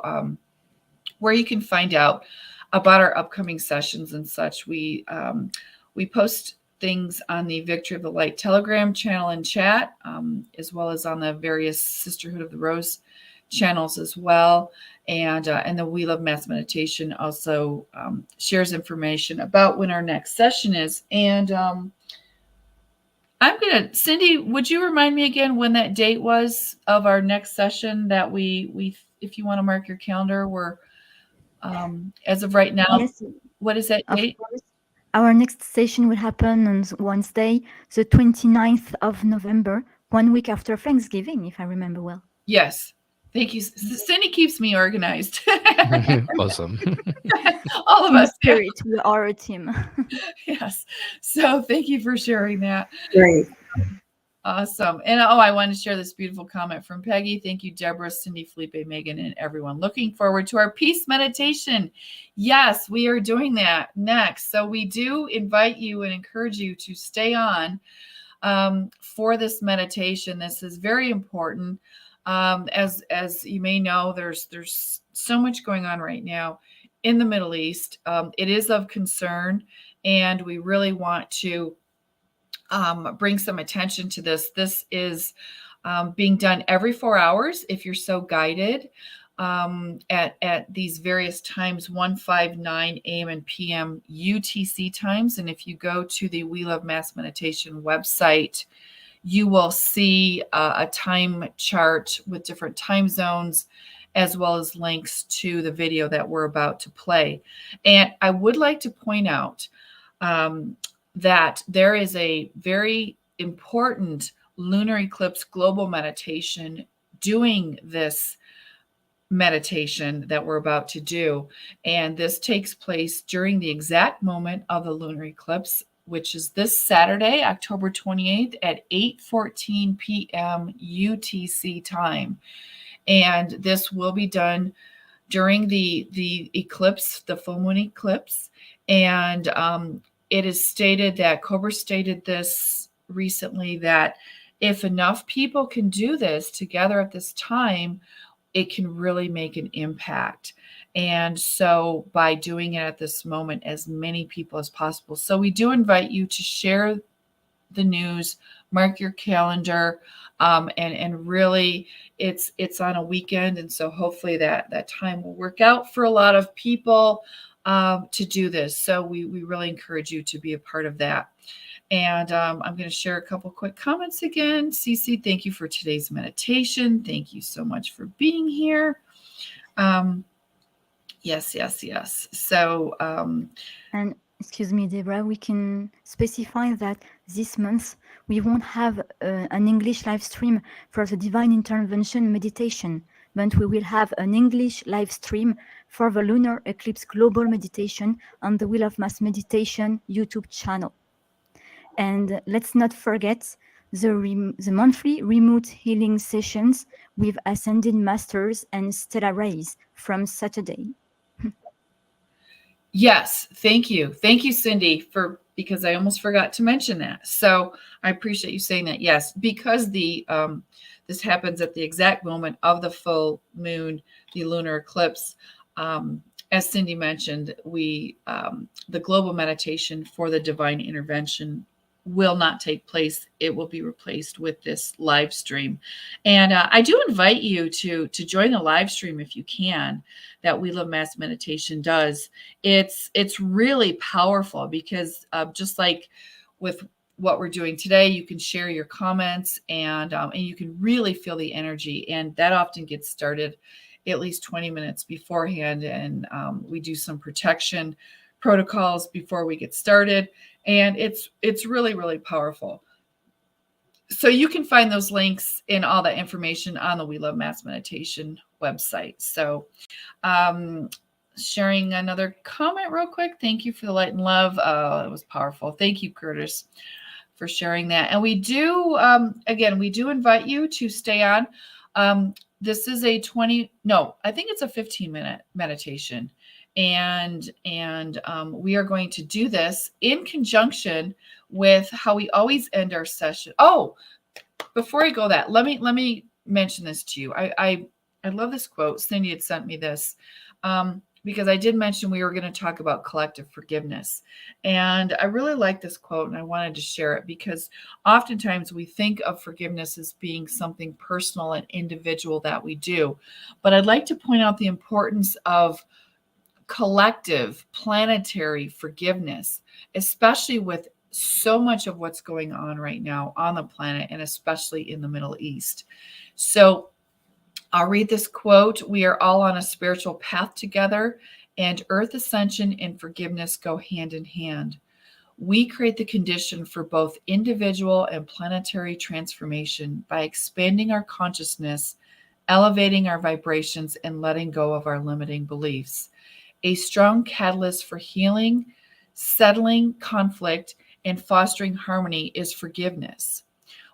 where you can find out about our upcoming sessions and such. We post things on the Victory of the Light Telegram channel and chat, as well as on the various Sisterhood of the Rose channels as well. And the Wheel of Mass Meditation also shares information about when our next session is. And Cindy, would you remind me again when that date was of our next session that we if you want to mark your calendar, we're as of right now, yes, what is that date? Our next session will happen on Wednesday, the 29th of November, 1 week after Thanksgiving, if I remember well. Yes. Thank you. Cindy keeps me organized. Awesome. All of In us. spirit, we are a team. Yes. So thank you for sharing that. Great. Awesome. And I wanted to share this beautiful comment from Peggy. Thank you, Deborah, Cindy, Felipe, Megan, and everyone. Looking forward to our peace meditation. Yes, we are doing that next. So we do invite you and encourage you to stay on for this meditation. This is very important. As you may know, there's so much going on right now in the Middle East. It is of concern, and we really want to bring some attention to this. This is being done every 4 hours if you're so guided at these various times, 1:59 a.m. and p.m. UTC times. And if you go to the Wheel of Mass Meditation website, you will see a time chart with different time zones, as well as links to the video that we're about to play. And I would like to point out that there is a very important lunar eclipse global meditation doing this meditation that we're about to do. And this takes place during the exact moment of the lunar eclipse, which is this Saturday, October 28th at 8:14 p.m. UTC time. And this will be done during the eclipse, the full moon eclipse. And it is stated that Cobra stated this recently, that if enough people can do this together at this time, it can really make an impact. And so by doing it at this moment, as many people as possible. So we do invite you to share the news, mark your calendar, and really it's on a weekend. And so hopefully that time will work out for a lot of people to do this. So we really encourage you to be a part of that. And I'm going to share a couple quick comments again. Cece, thank you for today's meditation. Thank you so much for being here. Yes. So, and excuse me, Deborah, we can specify that this month we won't have an English live stream for the Divine Intervention meditation, but we will have an English live stream for the Lunar Eclipse Global Meditation on the Wheel of Mass Meditation YouTube channel. And let's not forget the monthly remote healing sessions with Ascended Masters and Stella Rays from Saturday. Yes, thank you. Thank you, Cindy, because I almost forgot to mention that. So I appreciate you saying that. Yes, because this happens at the exact moment of the full moon, the lunar eclipse. As Cindy mentioned, the global meditation for the divine intervention will not take place. It will be replaced with this live stream. And I do invite you to join the live stream if you can, that We Love Mass Meditation does. It's really powerful because just like with what we're doing today, you can share your comments and you can really feel the energy, and that often gets started at least 20 minutes beforehand, and we do some protection protocols before we get started, and it's really, really powerful. So you can find those links and all that information on the We Love Mass Meditation website. So sharing another comment real quick. Thank you for the light and love. It was powerful. Thank you, Curtis, for sharing that. And we do, again, we do invite you to stay on. This is a 15-minute meditation. And we are going to do this in conjunction with how we always end our session. Oh, before I go that, let me mention this to you. I love this quote. Cindy had sent me this. Because I did mention we were going to talk about collective forgiveness. And I really like this quote, and I wanted to share it because oftentimes we think of forgiveness as being something personal and individual that we do. But I'd like to point out the importance of collective planetary forgiveness, especially with so much of what's going on right now on the planet, and especially in the Middle East. So I'll read this quote. We are all on a spiritual path together, and earth ascension and forgiveness go hand in hand. We create the condition for both individual and planetary transformation by expanding our consciousness, elevating our vibrations, and letting go of our limiting beliefs. A strong catalyst for healing, settling conflict, and fostering harmony is forgiveness.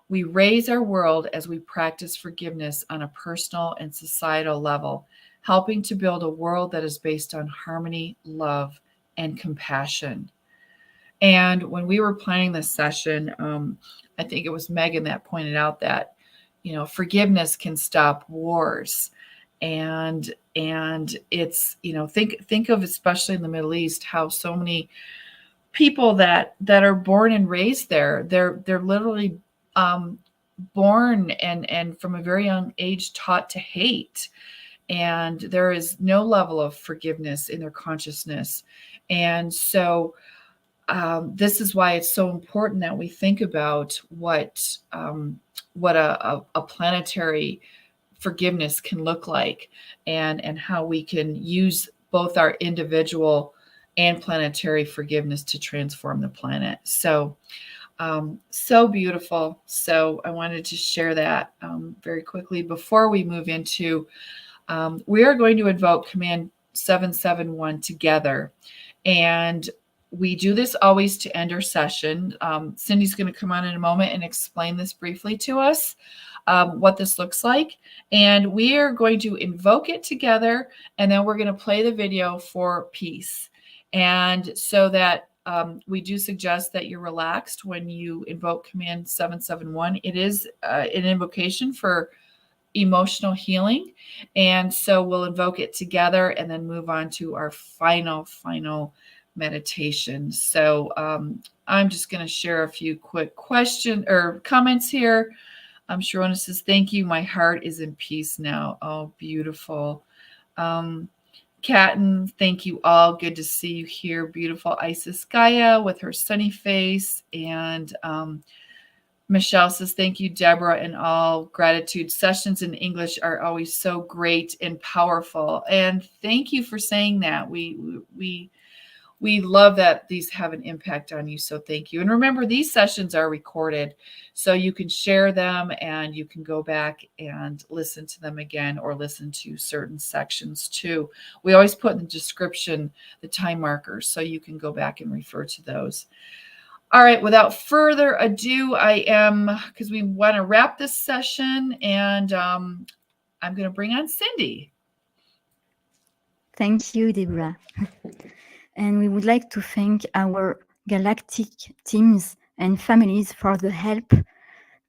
We raise our world as we practice forgiveness on a personal and societal level, helping to build a world that is based on harmony, love, and compassion. And when we were planning this session, I think it was Megan that pointed out that, forgiveness can stop wars. And it's, think of, especially in the Middle East, how so many people that are born and raised there, they're literally born and from a very young age taught to hate, and there is no level of forgiveness in their consciousness. And so this is why it's so important that we think about what a planetary forgiveness can look like, and how we can use both our individual and planetary forgiveness to transform the planet. So beautiful. So I wanted to share that very quickly before we move into, we are going to invoke Command 771 together. And we do this always to end our session. Cindy's going to come on in a moment and explain this briefly to us, what this looks like. And we are going to invoke it together, and then we're going to play the video for peace. And so that we do suggest that you're relaxed when you invoke Command 771. It is an invocation for emotional healing. And so we'll invoke it together and then move on to our final meditation. So I'm just going to share a few quick questions or comments here. Sharona says, thank you. My heart is in peace now. Oh, beautiful. Catton, thank you all. Good to see you here. Beautiful Isis Gaia with her sunny face. And Michelle says, thank you, Deborah, and all. Gratitude sessions in English are always so great and powerful. And thank you for saying that. We love that these have an impact on you. So thank you. And remember, these sessions are recorded, so you can share them and you can go back and listen to them again, or listen to certain sections too. We always put in the description the time markers, so you can go back and refer to those. All right, without further ado, because we want to wrap this session, and I'm going to bring on Cindy. Thank you, Deborah. And we would like to thank our galactic teams and families for the help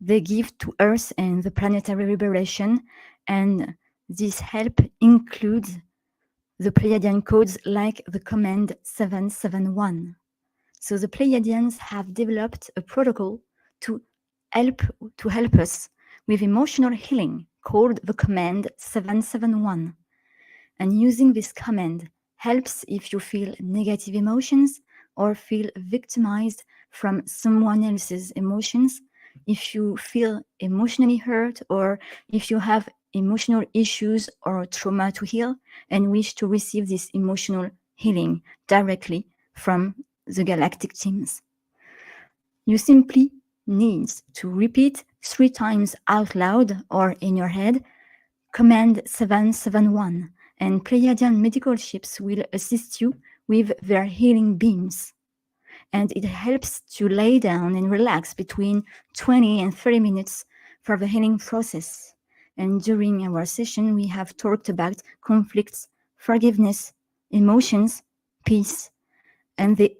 they give to Earth and the planetary liberation. And this help includes the Pleiadian codes like the command 771. So the Pleiadians have developed a protocol to help us with emotional healing called the command 771. And using this command helps if you feel negative emotions or feel victimized from someone else's emotions, if you feel emotionally hurt, or if you have emotional issues or trauma to heal and wish to receive this emotional healing directly from the galactic teams. You simply need to repeat 3 times out loud or in your head command 771, and Pleiadian medical ships will assist you with their healing beams. And it helps to lay down and relax between 20 and 30 minutes for the healing process. And during our session, we have talked about conflicts, forgiveness, emotions, peace, and they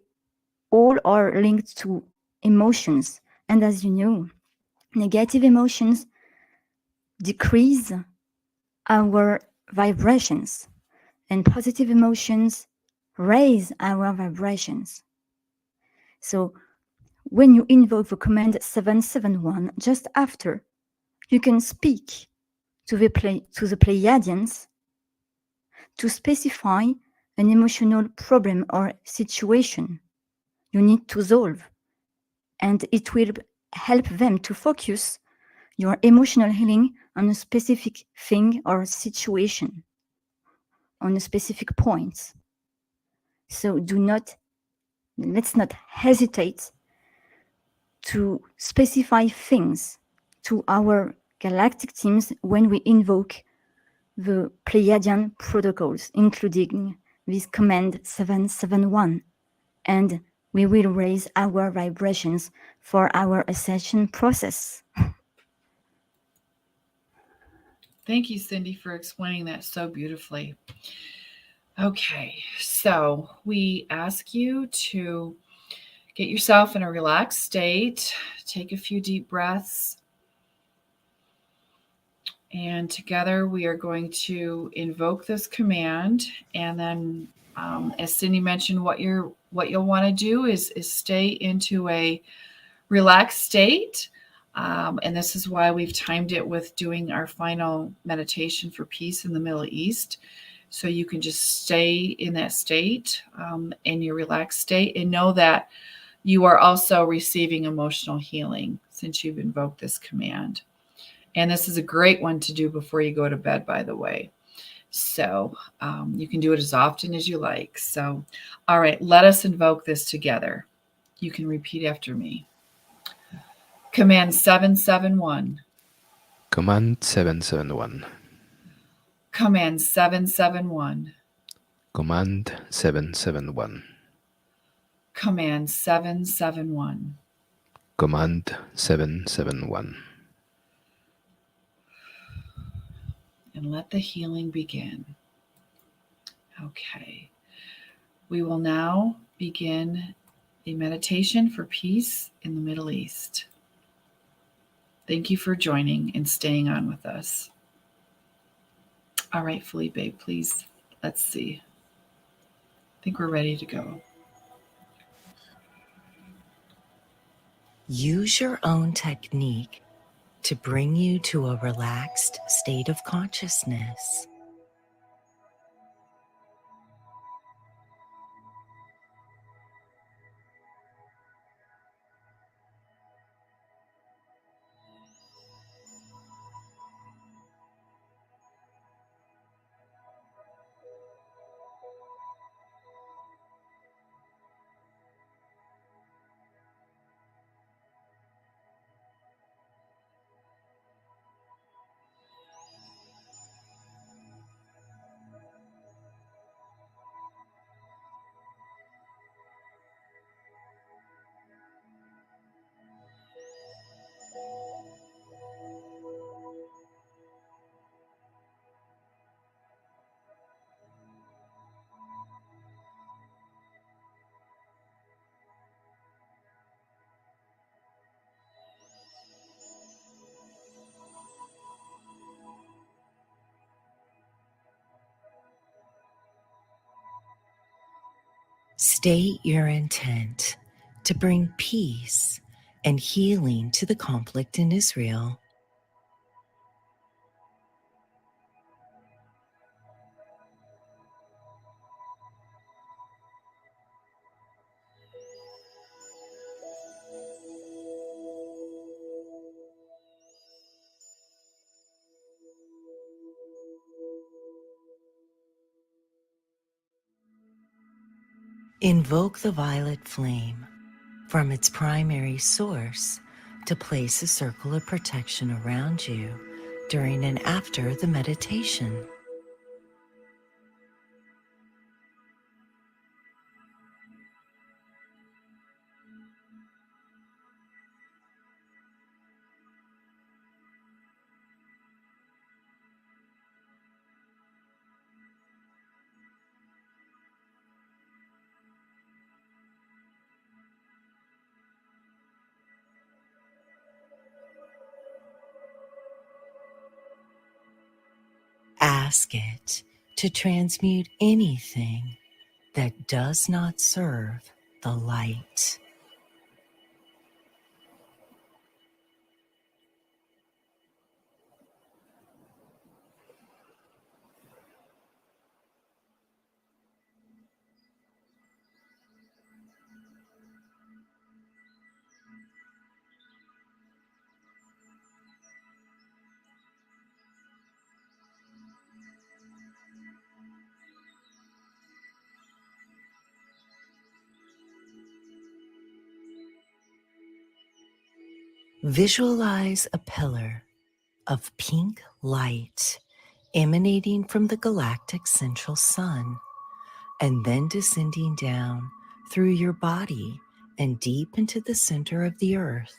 all are linked to emotions. And as you know, negative emotions decrease our vibrations, and positive emotions raise our vibrations. So when you invoke the command 771, just after, you can speak to the Pleiadians to specify an emotional problem or situation you need to solve, and it will help them to focus your emotional healing on a specific thing or situation, on a specific point. So let's not hesitate to specify things to our galactic teams when we invoke the Pleiadian protocols, including this command 771, and we will raise our vibrations for our ascension process. Thank you, Cindy, for explaining that so beautifully. Okay, so we ask you to get yourself in a relaxed state, take a few deep breaths, and together we are going to invoke this command. And then, as Cindy mentioned, what you'll want to do is stay into a relaxed state. And this is why we've timed it with doing our final meditation for peace in the Middle East. So you can just stay in that state, in your relaxed state, and know that you are also receiving emotional healing since you've invoked this command. And this is a great one to do before you go to bed, by the way. So you can do it as often as you like. So, all right, let us invoke this together. You can repeat after me. Command 771. Command 771. Command 771. Command 771. Command 771. Command 771. And let the healing begin. Okay. We will now begin a meditation for peace in the Middle East. Thank you for joining and staying on with us. All right, Felipe, please, let's see. I think we're ready to go. Use your own technique to bring you to a relaxed state of consciousness. State your intent to bring peace and healing to the conflict in Israel. Invoke the violet flame from its primary source to place a circle of protection around you during and after the meditation. Ask it to transmute anything that does not serve the light. Visualize a pillar of pink light emanating from the galactic central sun and then descending down through your body and deep into the center of the earth.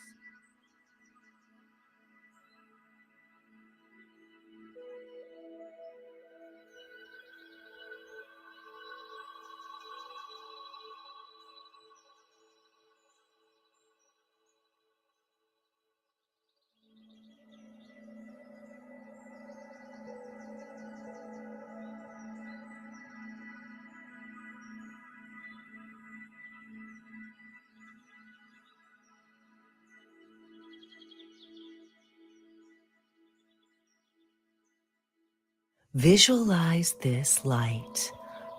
Visualize this light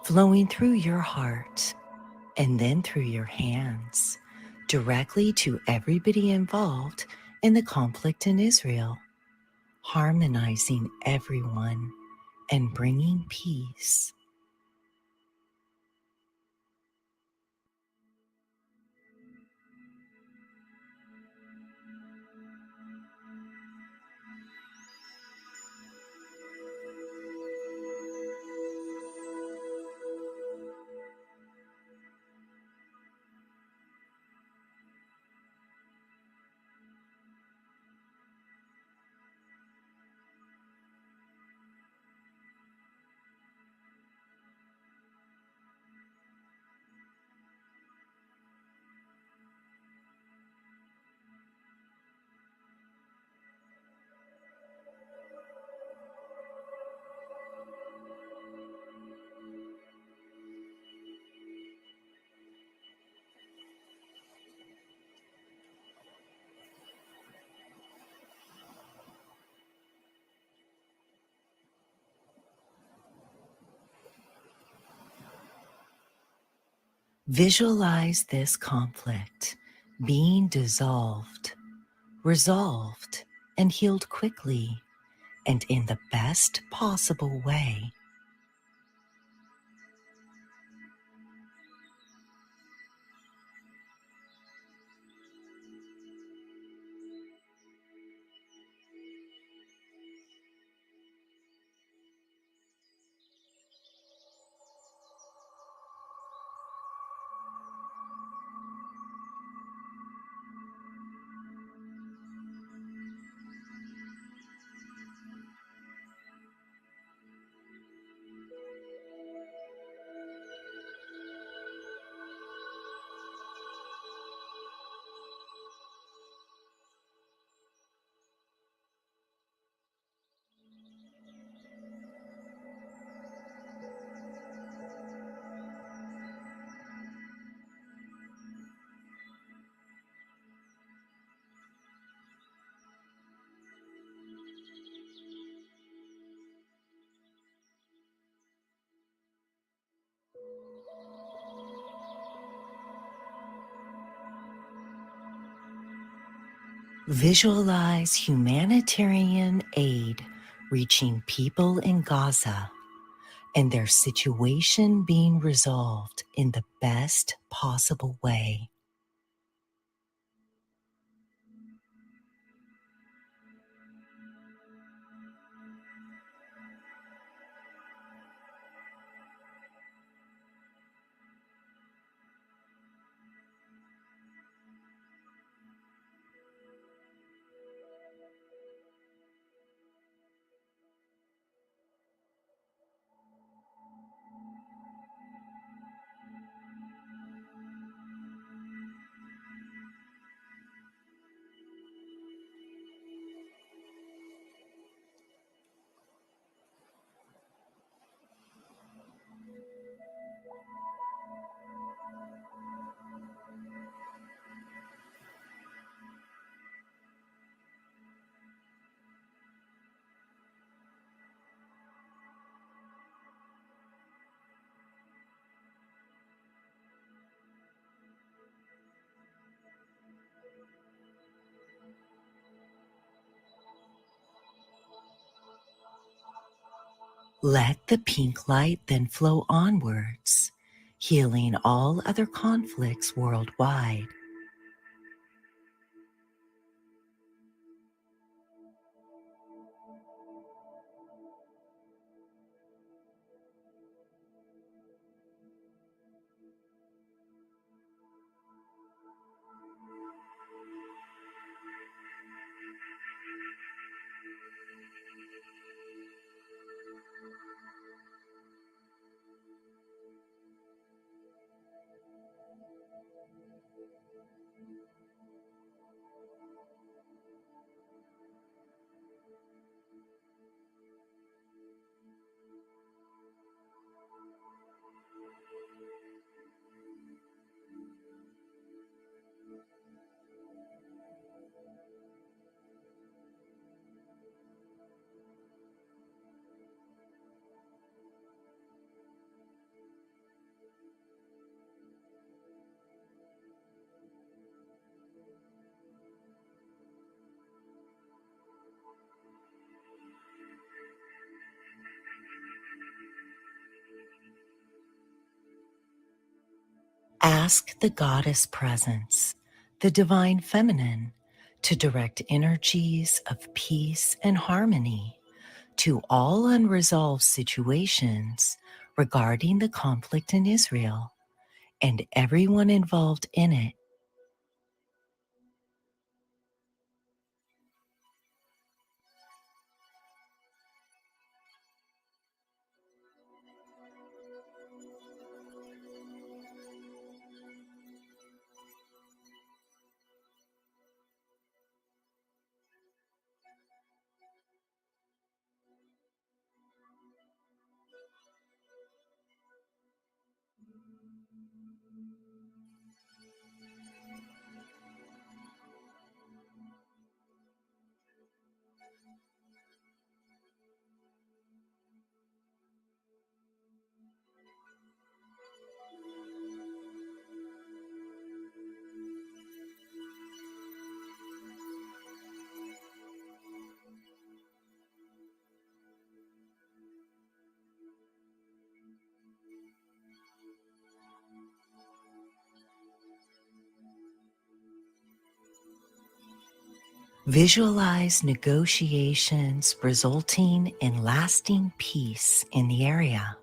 flowing through your heart and then through your hands, directly to everybody involved in the conflict in Israel, harmonizing everyone and bringing peace. Visualize this conflict being dissolved, resolved, and healed quickly and in the best possible way. Visualize humanitarian aid reaching people in Gaza and their situation being resolved in the best possible way. Let the pink light then flow onwards, healing all other conflicts worldwide. Ask the goddess presence, the divine feminine, to direct energies of peace and harmony to all unresolved situations regarding the conflict in Israel and everyone involved in it. Visualize negotiations resulting in lasting peace in the area.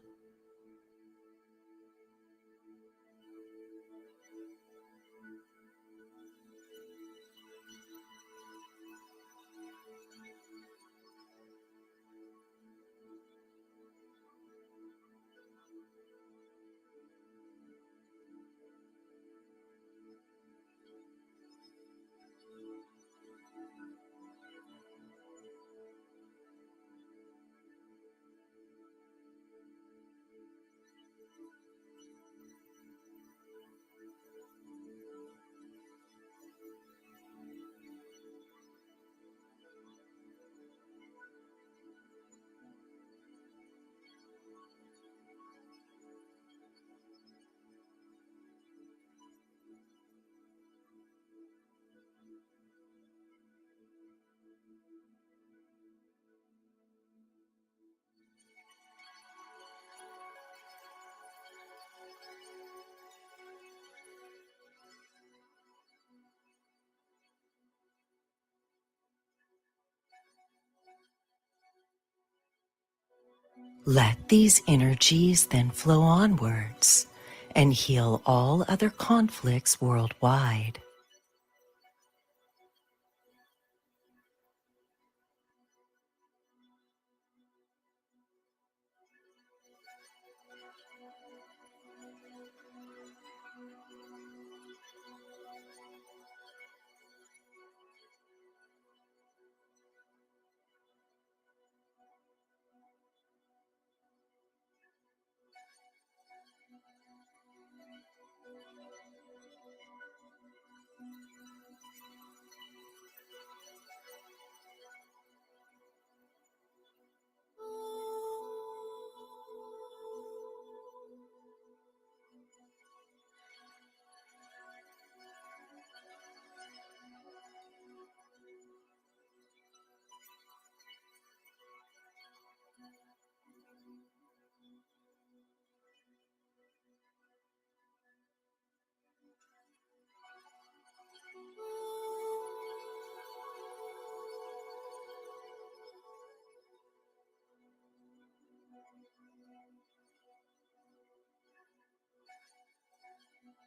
Let these energies then flow onwards and heal all other conflicts worldwide.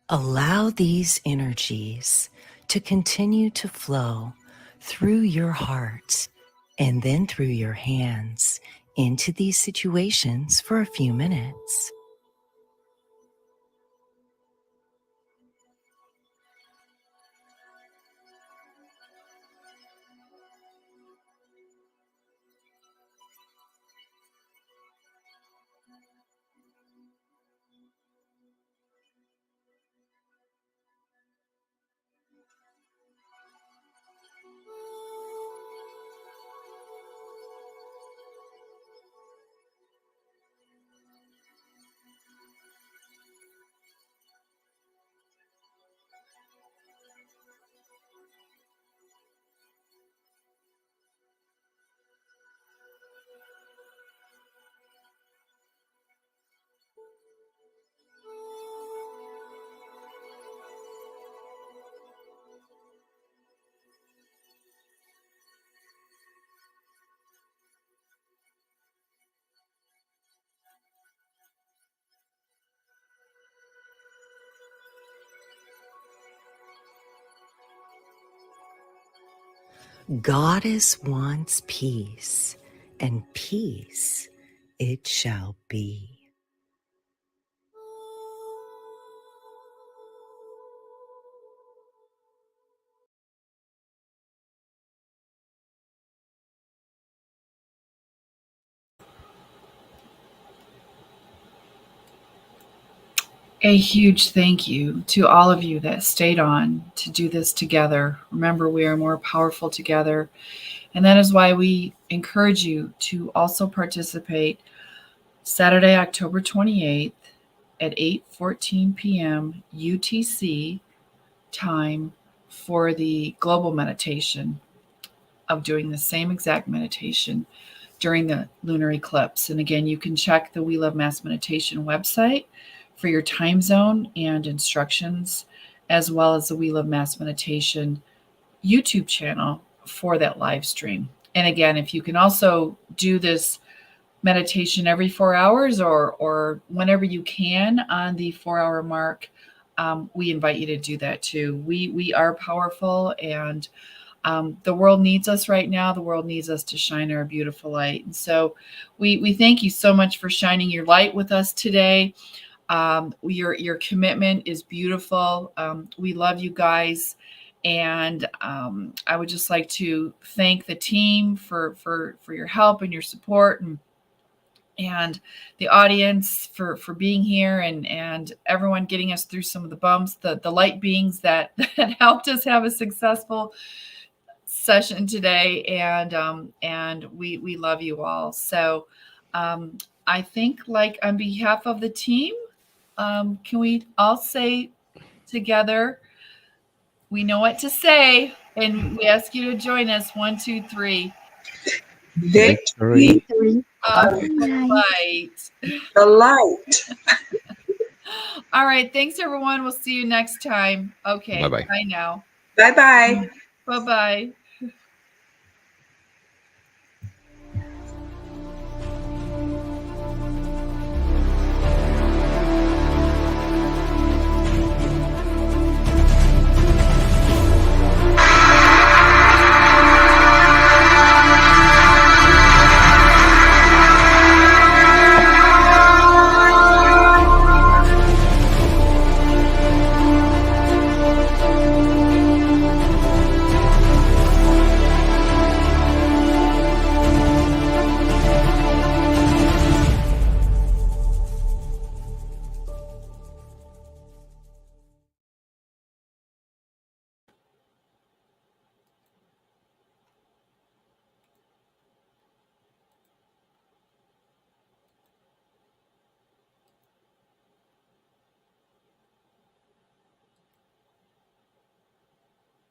Allow these energies to continue to flow through your heart and then through your hands into these situations for a few minutes. Goddess wants peace, and peace it shall be. A huge thank you to all of you that stayed on to do this together. Remember, we are more powerful together. And that is why we encourage you to also participate Saturday, October 28th at 8:14 p.m. UTC time for the global meditation of doing the same exact meditation during the lunar eclipse. And again, you can check the We Love Mass Meditation website for your time zone and instructions, as well as the We Love Mass Meditation YouTube channel for that live stream. And again, if you can also do this meditation every 4 hours or whenever you can on the 4-hour mark, we invite you to do that too. We are powerful, and the world needs us right now. The world needs us to shine our beautiful light. And so we thank you so much for shining your light with us today. Your commitment is beautiful. We love you guys. And I would just like to thank the team for your help and your support, and the audience for being here, and everyone getting us through some of the bumps, the light beings that helped us have a successful session today. And we love you all. So I think, like, on behalf of the team, can we all say together, we know what to say, and we ask you to join us. 1, 2, 3. Victory Of of the light. the light. All right. Thanks, everyone. We'll see you next time. Okay. Bye-bye. Bye now. Bye-bye. Bye-bye.